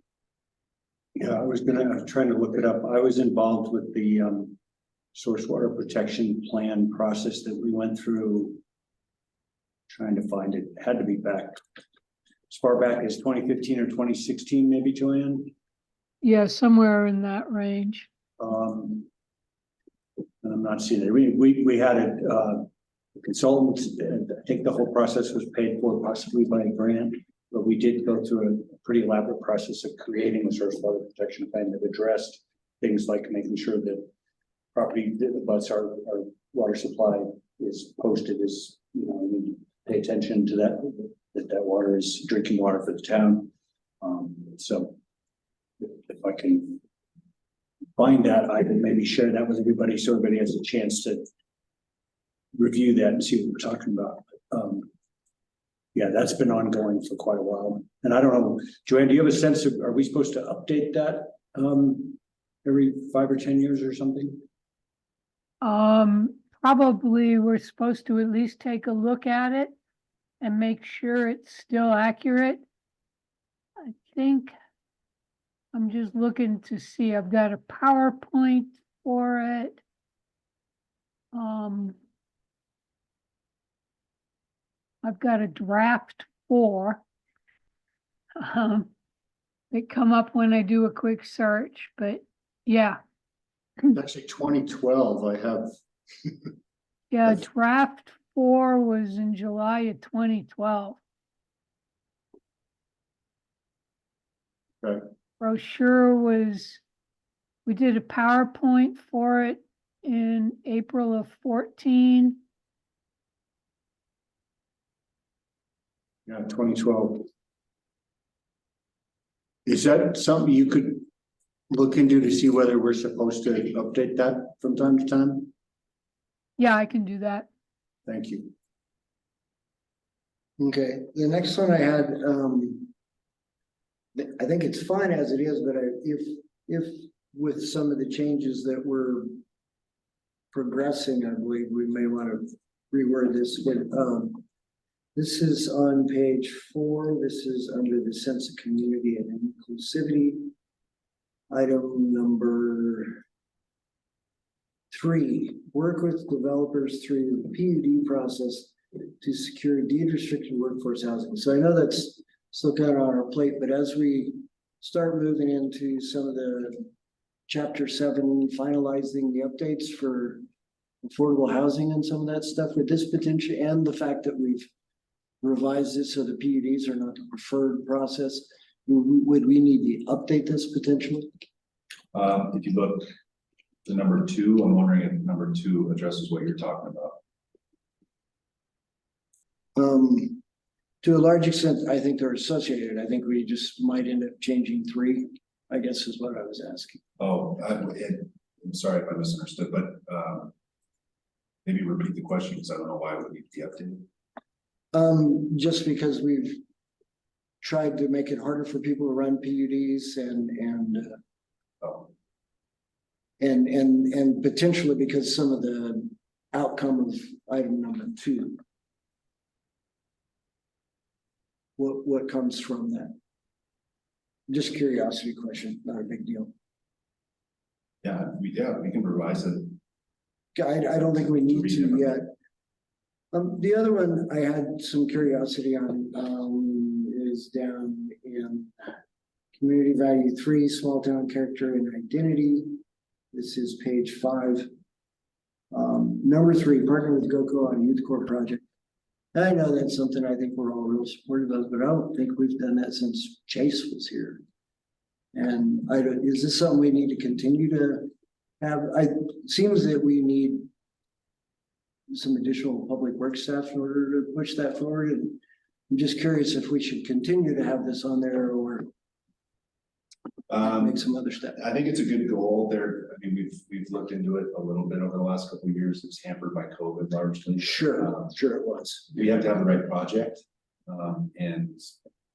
Yeah, I was trying to look it up. I was involved with the source water protection plan process that we went through. Trying to find it, had to be back as far back as 2015 or 2016, maybe, Joanne. Yeah, somewhere in that range. And I'm not seeing it. We had a consultant, and I think the whole process was paid for possibly by a grant, but we did go through a pretty elaborate process of creating a source water protection plan that addressed things like making sure that property that abuts our water supply is posted as, you know, we need to pay attention to that water is drinking water for the town. So if I can find that, I can maybe share that with everybody so everybody has a chance to review that and see what we're talking about. Yeah, that's been ongoing for quite a while. And I don't know, Joanne, do you have a sense of, are we supposed to update that every 5 or 10 years or something? Probably we're supposed to at least take a look at it and make sure it's still accurate. I think I'm just looking to see, I've got a PowerPoint for it. I've got a draft 4. They come up when I do a quick search, but yeah. Actually, 2012, I have. Yeah, draft 4 was in July of 2012. Right. Brochure was, we did a PowerPoint for it in April of 14. Yeah, 2012. Is that something you could look into to see whether we're supposed to update that from time to time? Yeah, I can do that. Thank you. Okay, the next one I had, I think it's fine as it is, but if with some of the changes that we're progressing, I believe we may want to reword this, but this is on page 4. This is under the sense of community and inclusivity. Item number 3, work with developers through the PUD process to secure deed restricted workforce housing. So I know that's still kind of on our plate, but as we start moving into some of the chapter 7, finalizing the updates for affordable housing and some of that stuff with this potential, and the fact that we've revised it so the PUDs are not the preferred process, would we need to update this potentially? If you look to number 2, I'm wondering if number 2 addresses what you're talking about. To a large extent, I think they're associated. I think we just might end up changing 3, I guess is what I was asking. Oh, I'm sorry if I misunderstood, but maybe repeat the question because I don't know why it would need to be updated. Just because we've tried to make it harder for people to run PUDs and potentially because some of the outcome of item number 2. What comes from that? Just curiosity question, not a big deal. Yeah, we can revise it. I don't think we need to yet. The other one I had some curiosity on is down in community value 3, small town character and identity. This is page 5. Number 3, partner with GoCo on youth core project. I know that's something I think we're all real supportive of, but I don't think we've done that since Chase was here. And I don't, is this something we need to continue to have? It seems that we need some additional public works staff in order to push that forward. And I'm just curious if we should continue to have this on there or make some other stuff. I think it's a good goal there. I mean, we've looked into it a little bit over the last couple of years. It's hampered by COVID largely. Sure, sure it was. We have to have the right project. And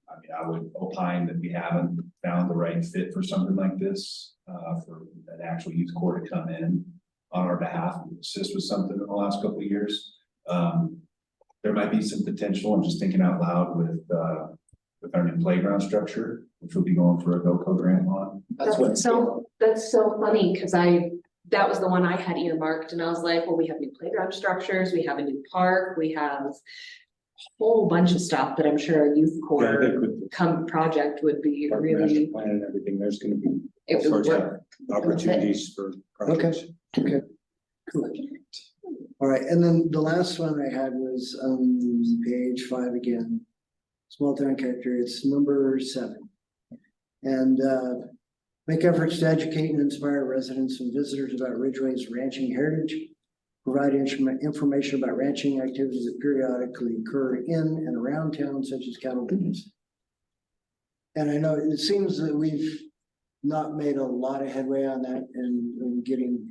I mean, I would opine that we haven't found the right fit for something like this, for an actual youth corps to come in on our behalf and assist with something in the last couple of years. There might be some potential, I'm just thinking out loud with our new playground structure, which will be going for a GoCo grant on. That's so funny, because that was the one I had earmarked, and I was like, well, we have new playground structures, we have a new park, we have a whole bunch of stuff that I'm sure a youth corps project would be really. Plan and everything, there's gonna be It all would sorts of work. opportunities for projects. Okay. Cool. All right, and then the last one I had was page 5 again. Small town character, it's number 7. And make efforts to educate and inspire residents and visitors about Ridgway's ranching heritage. Provide information about ranching activities that periodically occur in and around town, such as cattle business. And I know it seems that we've not made a lot of headway on that in getting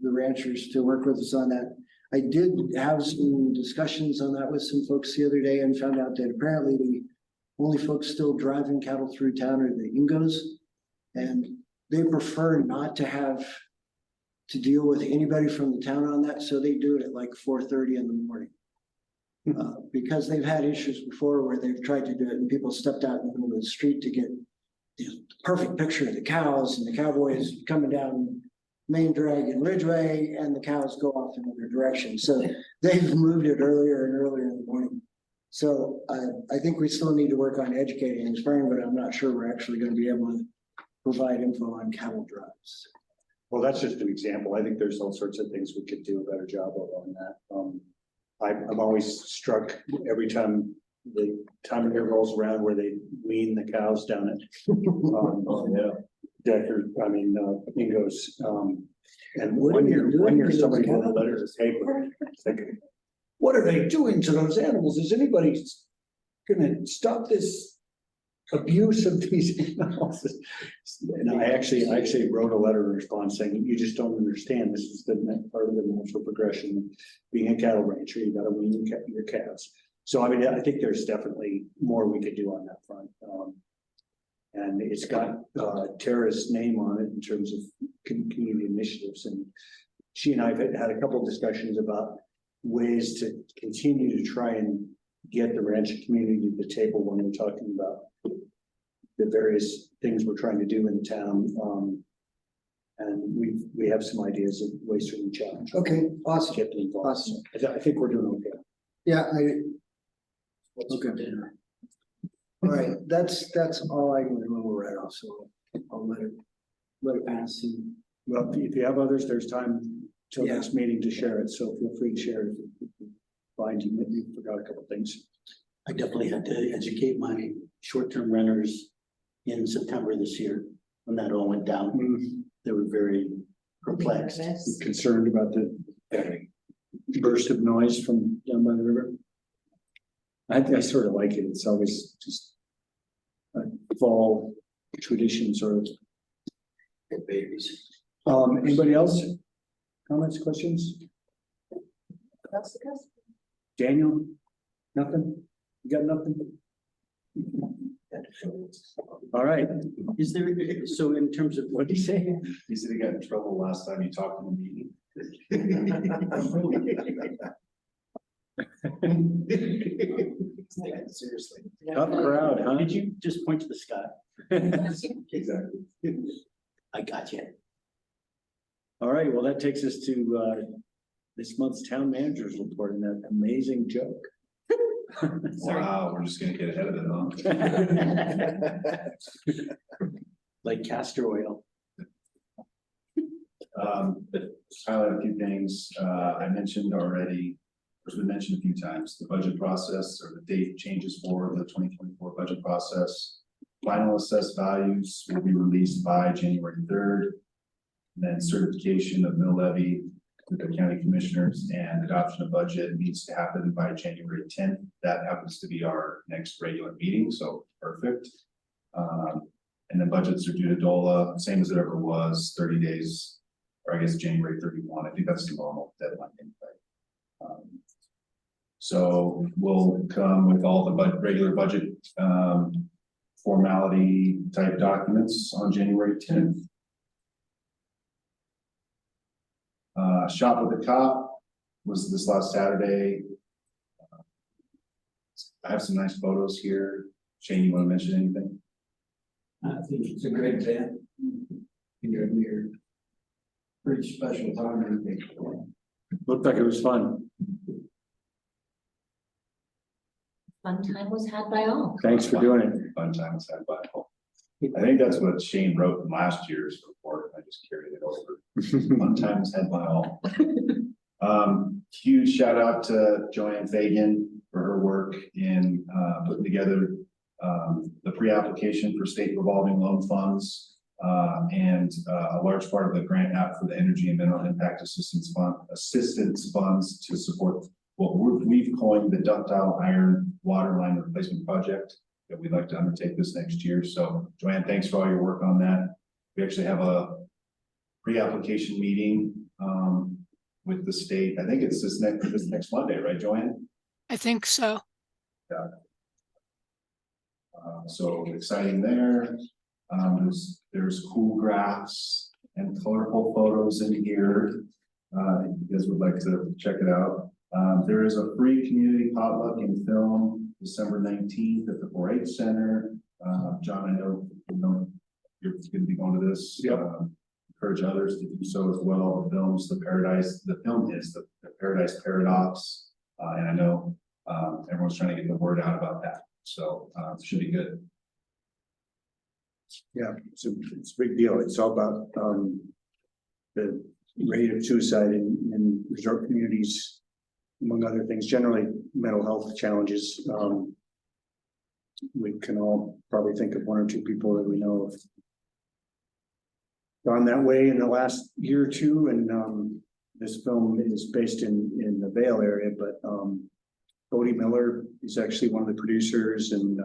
the ranchers to work with us on that. I did have some discussions on that with some folks the other day and found out that apparently the only folks still driving cattle through town are the Ingos. And they prefer not to have to deal with anybody from the town on that, so they do it at like 4:30 in the morning. Because they've had issues before where they've tried to do it and people stepped out in the middle of the street to get the perfect picture of the cows and the cowboys coming down main drag in Ridgway and the cows go off in another direction. So they've moved it earlier and earlier in the morning. So I think we still need to work on educating and inspiring, but I'm not sure we're actually going to be able to provide info on cattle drives. Well, that's just an example. I think there's all sorts of things we could do a better job of on that. I'm always struck every time the time of year rolls around where they wean the cows down it. Decker, I mean, Ingos, and one year somebody wrote a letter to the paper, thinking, what are they doing to those animals? Is anybody gonna stop this abuse of these animals? And I actually wrote a letter in response saying, you just don't understand. This is the part of the natural progression of being a cattle rancher. You gotta wean your calves. So I mean, I think there's definitely more we could do on that front. And it's got Tara's name on it in terms of community initiatives. And she and I have had a couple of discussions about ways to continue to try and get the rancher community to the table when we're talking about the various things we're trying to do in town. And we have some ideas of ways to reach out. Okay, awesome. Get them involved. Awesome. I think we're doing okay. Yeah, What's for dinner? all right, that's all I can remember right off, so I'll let it pass. And Well, if you have others, there's time till Yeah. next meeting to share it, so feel free to share it. Find you forgot a couple things. I definitely had to educate my short-term renters in September this year when that all went down. They were very perplexed. Concerned about the burst of noise from down by the river. I sort of like it. It's always just a fall tradition sort of. Good babies. Anybody else? Comments, questions? Daniel? Nothing? You got nothing? All right. Is there, so in terms of, what did he say? He said he got in trouble last time he talked in the meeting. Seriously. Tough crowd, huh? Did you just point to the sky? Exactly. I got you. All right, well, that takes us to this month's town manager's report and that amazing joke. Wow, we're just gonna get ahead of it, huh? Like castor oil. Highlight a few things, I mentioned already, as we mentioned a few times, the budget process or the date changes for the 2024 budget process. Final assessed values will be released by January 3rd. Then certification of mill levy to the county commissioners and adoption of budget needs to happen by January 10th. That happens to be our next regular meeting, so perfect. And then budgets are due to DOLA, same as it ever was, 30 days, or I guess January 31. I think that's the normal deadline anyway. So we'll come with all the regular budget formality type documents on January 10th. Shop with the Cop was this last Saturday. I have some nice photos here. Shane, you want to mention anything? I think it's a great event. You're pretty special time, I think. Looked like it was fun. Fun time was had by all. Thanks for doing it. Fun time was had by all. I think that's what Shane wrote in last year's report. I just carried it over. Fun time was had by all. Huge shout out to Joanne Fagan for her work in putting together the pre-application for state revolving loan funds and a large part of the grant app for the energy and mineral impact assistance funds to support what we've coined the ductile iron water line replacement project that we'd like to undertake this next year. So Joanne, thanks for all your work on that. We actually have a pre-application meeting with the state. I think it's this next Monday, right, Joanne? I think so. Yeah. So exciting there. There's cool graphs and colorful photos in here. If you guys would like to check it out. There is a free community potluck and film December 19th at the 4-H Center. John, I know you're going to be going to this. Yep. Encourage others to do so as well. The film is the Paradise Paradox. And I know everyone's trying to get the word out about that. So it should be good. Yeah, it's a big deal. It's all about the rate of suicide in resort communities, among other things, generally mental health challenges. We can all probably think of one or two people that we know have gone that way in the last year or two. And this film is based in the Vail area, but Bodie Miller is actually one of the producers, and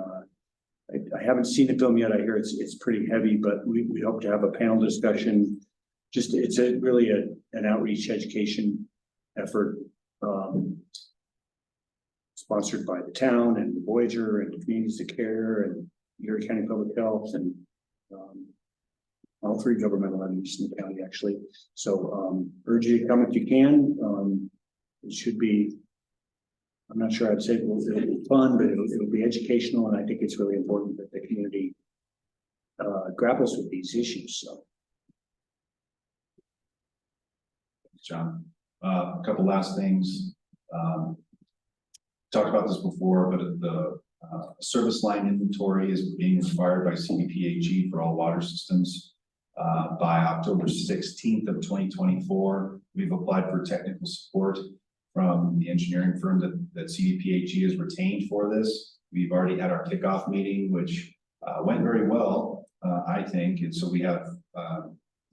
I haven't seen the film yet. I hear it's pretty heavy, but we hope to have a panel discussion. Just it's really an outreach education effort sponsored by the town and Voyager and Communities of Care and Erie County Public Health and all three governmental entities in the county, actually. So urge you to come if you can. It should be, I'm not sure I'd say it'll be fun, but it'll be educational, and I think it's really important that the community grapples with these issues. So, Thanks, John. A couple last things. Talked about this before, but the service line inventory is being inspired by CDPHE for all water systems. By October 16th of 2024, we've applied for technical support from the engineering firm that CDPHE has retained for this. We've already had our kickoff meeting, which went very well, I think. And so we have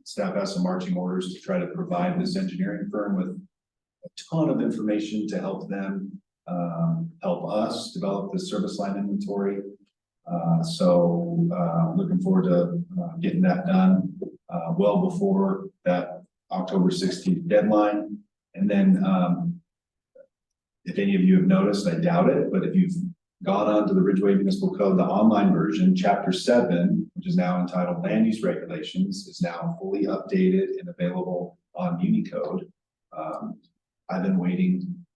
staff has some marching orders to try to provide this engineering firm with a ton of information to help them help us develop the service line inventory. So looking forward to getting that done well before that October 16th deadline. And then if any of you have noticed, I doubt it, but if you've gone on to the Ridgway Municipal Code, the online version, Chapter 7, which is now entitled Land Use Regulations, is now fully updated and available on Unicode.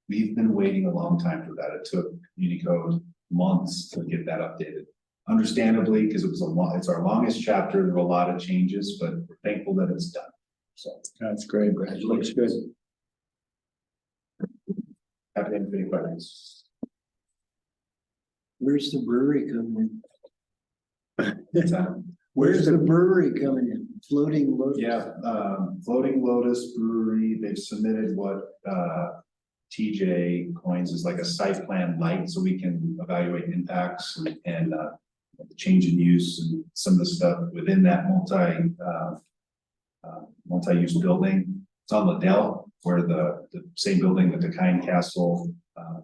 We've been waiting a long time for that. It took Unicode months to get that updated. Understandably, because it's our longest chapter. There were a lot of changes, but we're thankful that it's done. So that's great. Congratulations. Looks good. Happy to answer any questions. Where's the brewery coming in? Where's the brewery coming in? Floating Lotus? Yeah, Floating Lotus Brewery, they've submitted what TJ coins is like a site plan light, so we can evaluate impacts and the change in use and some of the stuff within that multi-use building. It's on Liddell, where the same building with the Kind Castle.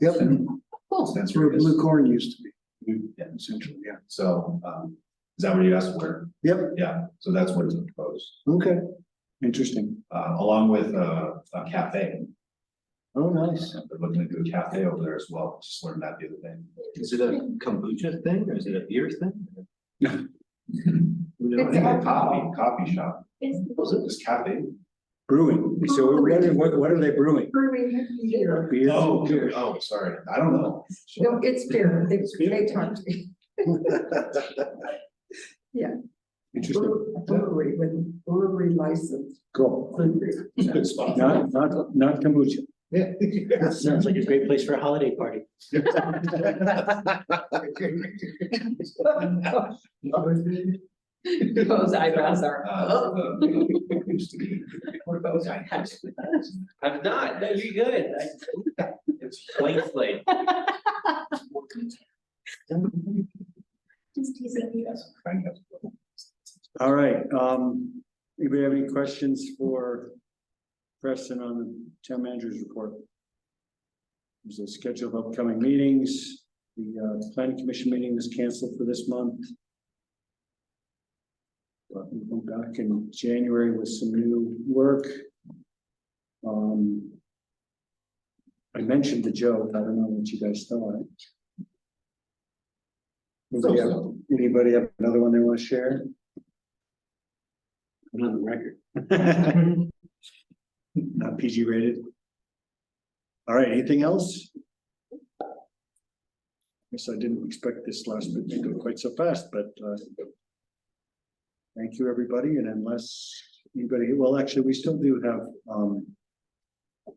Yep. Stands Where for is. Blue Corn used to be. Yeah. Essentially, yeah. So, is that where you asked where? Yep. Yeah, so that's where it's proposed, Okay. Interesting. along with a cafe. Oh, nice. They're looking to do a cafe over there as well. Just learned that the other day. Is it a kombucha thing or is it a beer thing? It's a coffee shop. Was it this cafe? Brewing. So what are they brewing? Brewing beer. Beer. Oh, oh, sorry. I don't know. No, it's beer. They talked to me. Yeah. Interesting. Brewery with brewery license. Cool. Good spot. Not kombucha. Yeah. Sounds like a great place for a holiday party. Those eyebrows are. What about those eyebrows? I'm not, no, you're good. It's plain slate. Just teasing you. All right, anybody have any questions for Preston on the town manager's report? There's a schedule of upcoming meetings. The planning commission meeting is canceled for this month. But we'll come back in January with some new work. I mentioned the joke. I don't know what you guys thought. Anybody have another one they want to share? I'm on the record. Not PG rated. All right, anything else? Guess I didn't expect this last bit to go quite so fast, but thank you, everybody. And unless anybody, well, actually, we still do have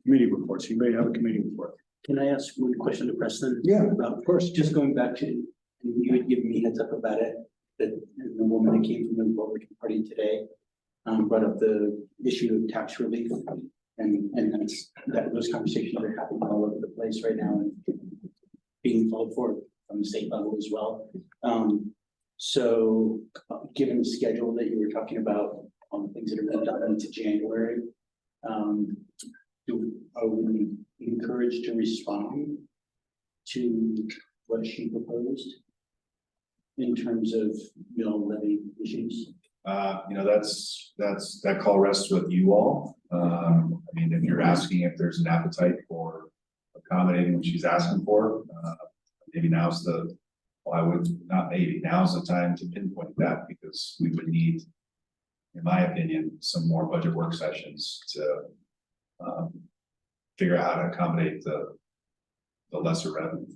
committee reports. Anybody have a committee report? Can I ask one question to Preston? Yeah, of course. Just going back to, you had given me heads up about it, that the woman that came from the Republican Party today brought up the issue of tax relief. And those conversations are happening all over the place right now and being called for from the state level as well. So given the schedule that you were talking about on the things that are going to done into January, are we encouraged to respond to what she proposed in terms of levy issues? That call rests with you all. I mean, if you're asking if there's an appetite for accommodating what she's asking for, maybe now's the, now's the time to pinpoint that, because we would need, in my opinion, some more budget work sessions to figure out how to accommodate the lesser revenue.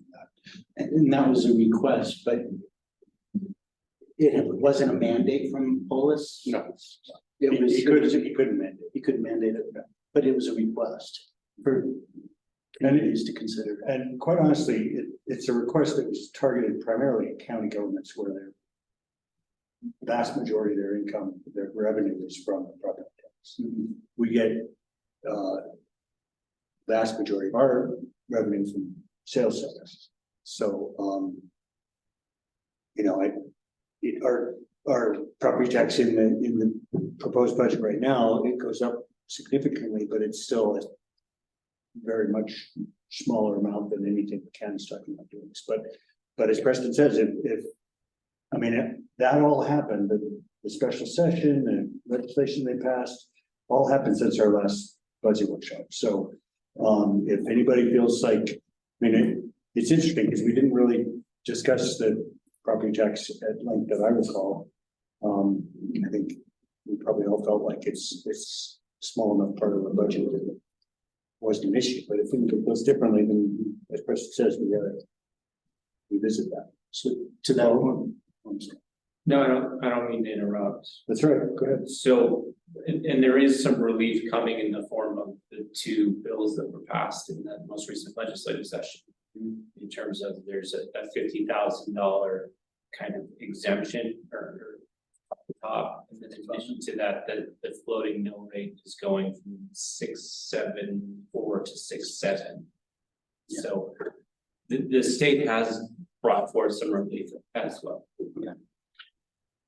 And that was a request, but it wasn't a mandate from Polis. No, he couldn't mandate it, but it was a request for communities to consider. And quite honestly, it's a request that was targeted primarily at county governments, where their vast majority of their income, their revenue is from the property tax. We get vast majority of our revenue from sales tax. So our property tax in the proposed budget right now, it goes up significantly, but it's still a very much smaller amount than anything the county's talking about doing this. But as Preston says, if that all happened, the special session and legislation they passed all happened since our last budget workshop. So if anybody feels like, it's interesting because we didn't really discuss the property tax at length that I recall. I think we probably all felt like it's small enough part of the budget that it wasn't an issue. But if we look at those differently, then as Preston says, we gotta revisit that. So to that one, No, I don't mean to interrupt. That's right. Go ahead. So, and there is some relief coming in the form of the two bills that were passed in the most recent legislative session. In terms of there's a $50,000 kind of exemption or off the top, and then in addition to that, the floating mill rate is going from 6.74 to 6.7. So the state has brought forth some relief as well.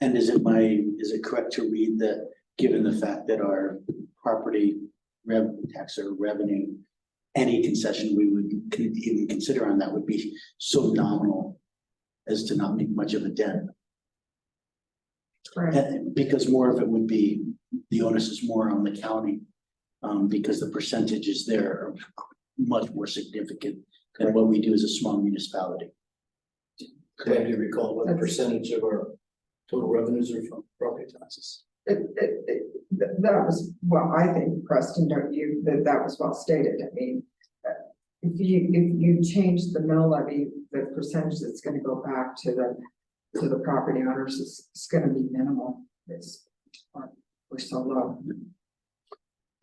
And is it correct to read that, given the fact that our property tax or revenue, any concession we would even consider on that would be so nominal as to not make much of a dent? Because more of it would be, the onus is more on the county, because the percentages there are much more significant than what we do as a small municipality. Do you recall what percentage of our total revenues are from property taxes? That was, well, I think, Preston, don't you, that was well stated. I mean, if you change the mill levy, the percentage that's gonna go back to the property owners is gonna be minimal. We're so low.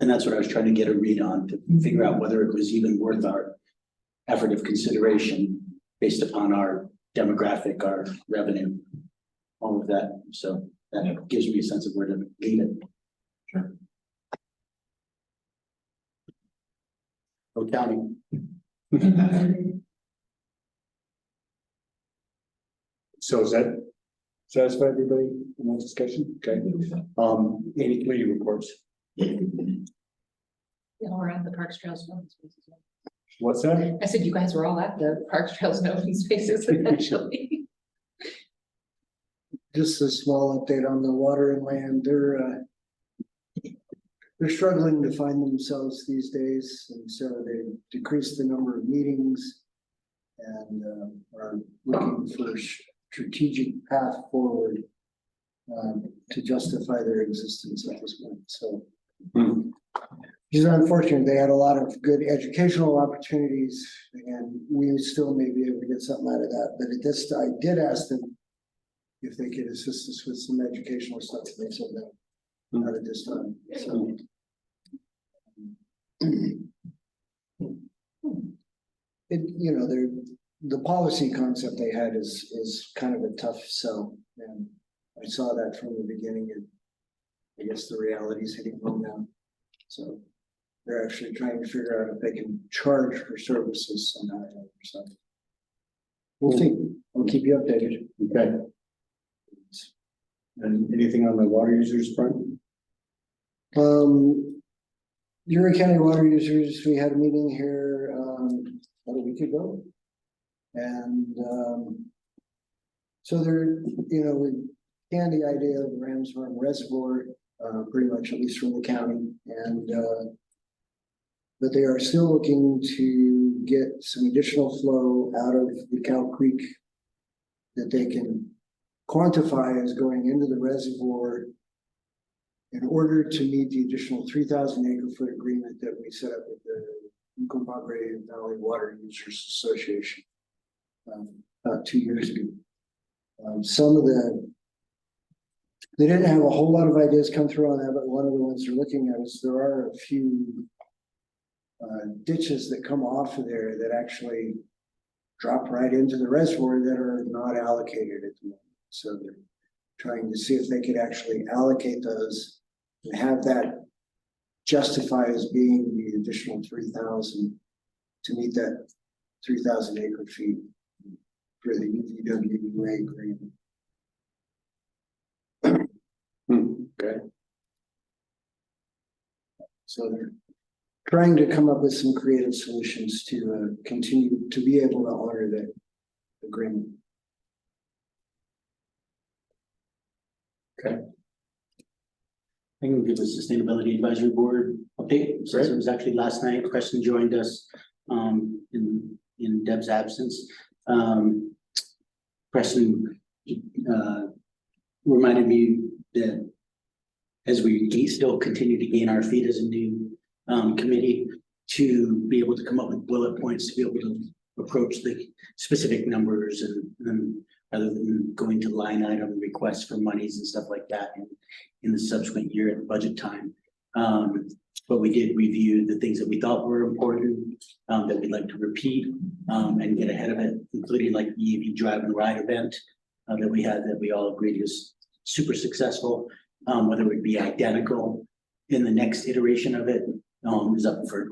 And that's what I was trying to get a read on, to figure out whether it was even worth our effort of consideration based upon our demographic, our revenue, all of that. So that gives me a sense of where to lead it. Sure. Oh, county. So is that satisfy everybody in that discussion? Okay. Any committee reports? Yeah, we're at the Parks Trails and Open Spaces. What's that? I said you guys were all at the Parks Trails and Open Spaces eventually. Just a small update on the water and land. They're struggling to find themselves these days, and so they decreased the number of meetings and are looking for strategic path forward to justify their existence at this point. So which is unfortunate. They had a lot of good educational opportunities, and we still may be able to get something out of that. But at this, I did ask them if they could assist us with some educational stuff. They said no, not at this time. So the policy concept they had is kind of a tough sell, and I saw that from the beginning, and I guess the reality is hitting home now. So they're actually trying to figure out if they can charge for services somehow. So we'll see. I'll keep you updated. Okay. And anything on the water users front? Erie County water users, we had a meeting here about a week ago. And so they're, we canned the idea of the Ramshorn Reservoir, pretty much, at least from the county. And but they are still looking to get some additional flow out of the Cow Creek that they can quantify as going into the reservoir in order to meet the additional 3,000 acre-foot agreement that we set up with the Combahee Valley Water Users Association about 2 years ago. They didn't have a whole lot of ideas come through on that, but one of the ones they're looking at is there are a few ditches that come off of there that actually drop right into the reservoir that are not allocated at the moment. So they're trying to see if they could actually allocate those and have that justify as being the additional 3,000 to meet that 3,000 acre feet for the UVWA agreement. Okay. So they're trying to come up with some creative solutions to continue to be able to honor that agreement. Okay. I can give the Sustainability Advisory Board update. So it was actually last night. Preston joined us in Deb's absence. Preston reminded me that as we still continue to gain our feet as a new committee, to be able to come up with bullet points to be able to approach the specific numbers and rather than going to line item requests for monies and stuff like that in the subsequent year at the budget time. But we did review the things that we thought were important, that we'd like to repeat and get ahead of it, including like the EV drive and ride event that we had that we all agreed was super successful, whether it would be identical in the next iteration of it is up for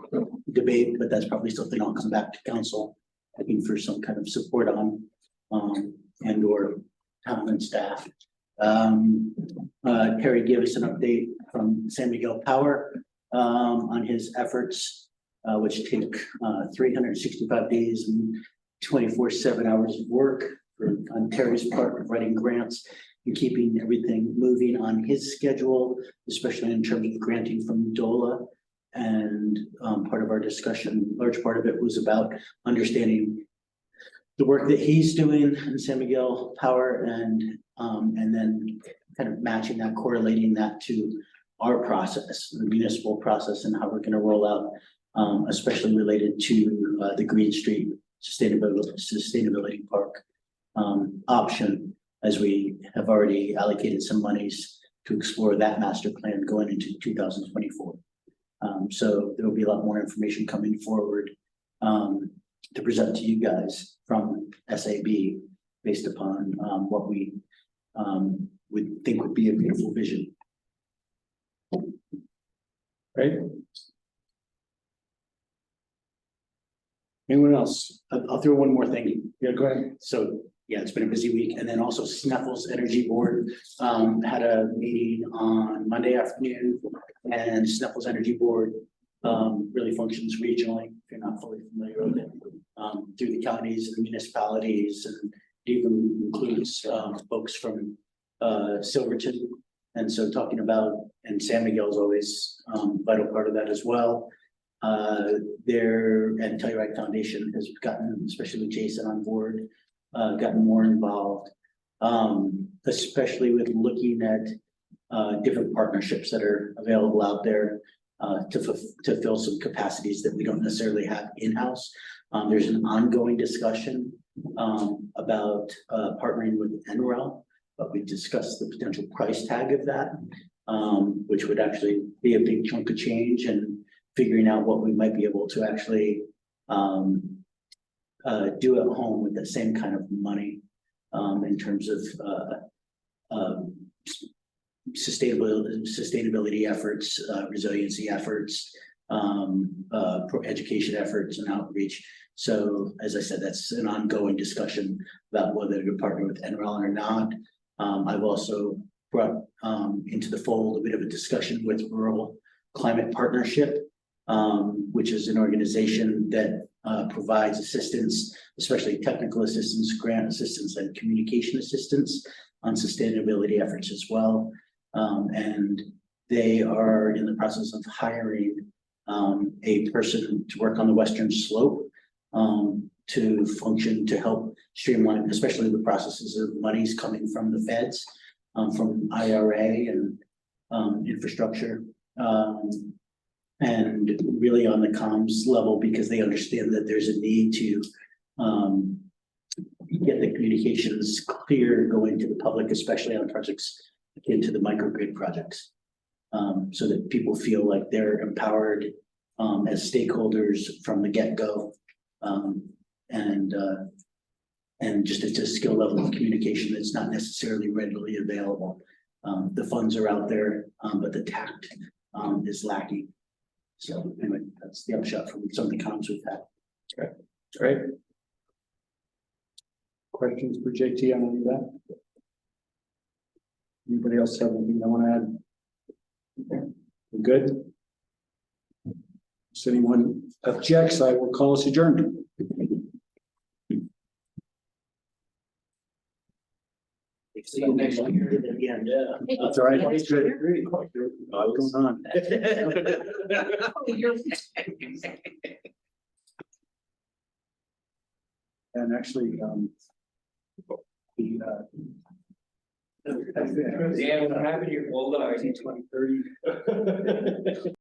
debate, but that's probably something I'll come back to council, looking for some kind of support on, and or town and staff. Terry gave us an update from San Miguel Power, on his efforts, which take, 365 days and 24/7 hours of work on Terry's part of writing grants and keeping everything moving on his schedule, especially in terms of granting from DOLA. And part of our discussion, large part of it was about understanding the work that he's doing in San Miguel Power and then kind of matching that, correlating that to our process, the municipal process, and how we're going to roll out, especially related to the Green Street Sustainability Park option, as we have already allocated some monies to explore that master plan going into 2024. So there will be a lot more information coming forward to present to you guys from SAB based upon what we would think would be a beautiful vision. Right? Anyone else? I'll throw one more thing. Yeah, go ahead. So, yeah, it's been a busy week. And then also Snuffles Energy Board had a meeting on Monday afternoon, and Snuffles Energy Board really functions regionally, if you're not fully familiar with it, through the counties and municipalities, and even includes folks from Silverton. And so talking about, and San Miguel is always vital part of that as well. And Telluride Foundation has gotten, especially with Jason on board, gotten more involved, especially with looking at different partnerships that are available out there to fill some capacities that we don't necessarily have in-house. There's an ongoing discussion about partnering with NREL, but we discussed the potential price tag of that, which would actually be a big chunk of change, and figuring out what we might be able to actually do at home with the same kind of money in terms of sustainability efforts, resiliency efforts, education efforts and outreach. So as I said, that's an ongoing discussion about whether to partner with NREL or not. I've also brought into the fold a bit of a discussion with Rural Climate Partnership, which is an organization that provides assistance, especially technical assistance, grant assistance, and communication assistance on sustainability efforts as well. And they are in the process of hiring a person to work on the Western Slope to function, to help streamline, especially the processes of monies coming from the feds, from IRA and infrastructure. And really on the comms level, because they understand that there's a need to get the communications clear going to the public, especially on projects akin to the microgrid projects, so that people feel like they're empowered as stakeholders from the get-go, and just it's a skill level of communication that's not necessarily readily available. The funds are out there, but the tact is lacking. So anyway, that's the upshot from some of the comments we've had. Okay, great. Questions for JT on any of that? Anybody else have anything they want to add? Okay, we're good. If anyone objects, I will call us adjourned. See you next year again. Yeah, that's all right. It's good. What's going on? And actually, Yeah, what happened here? Well, 2030.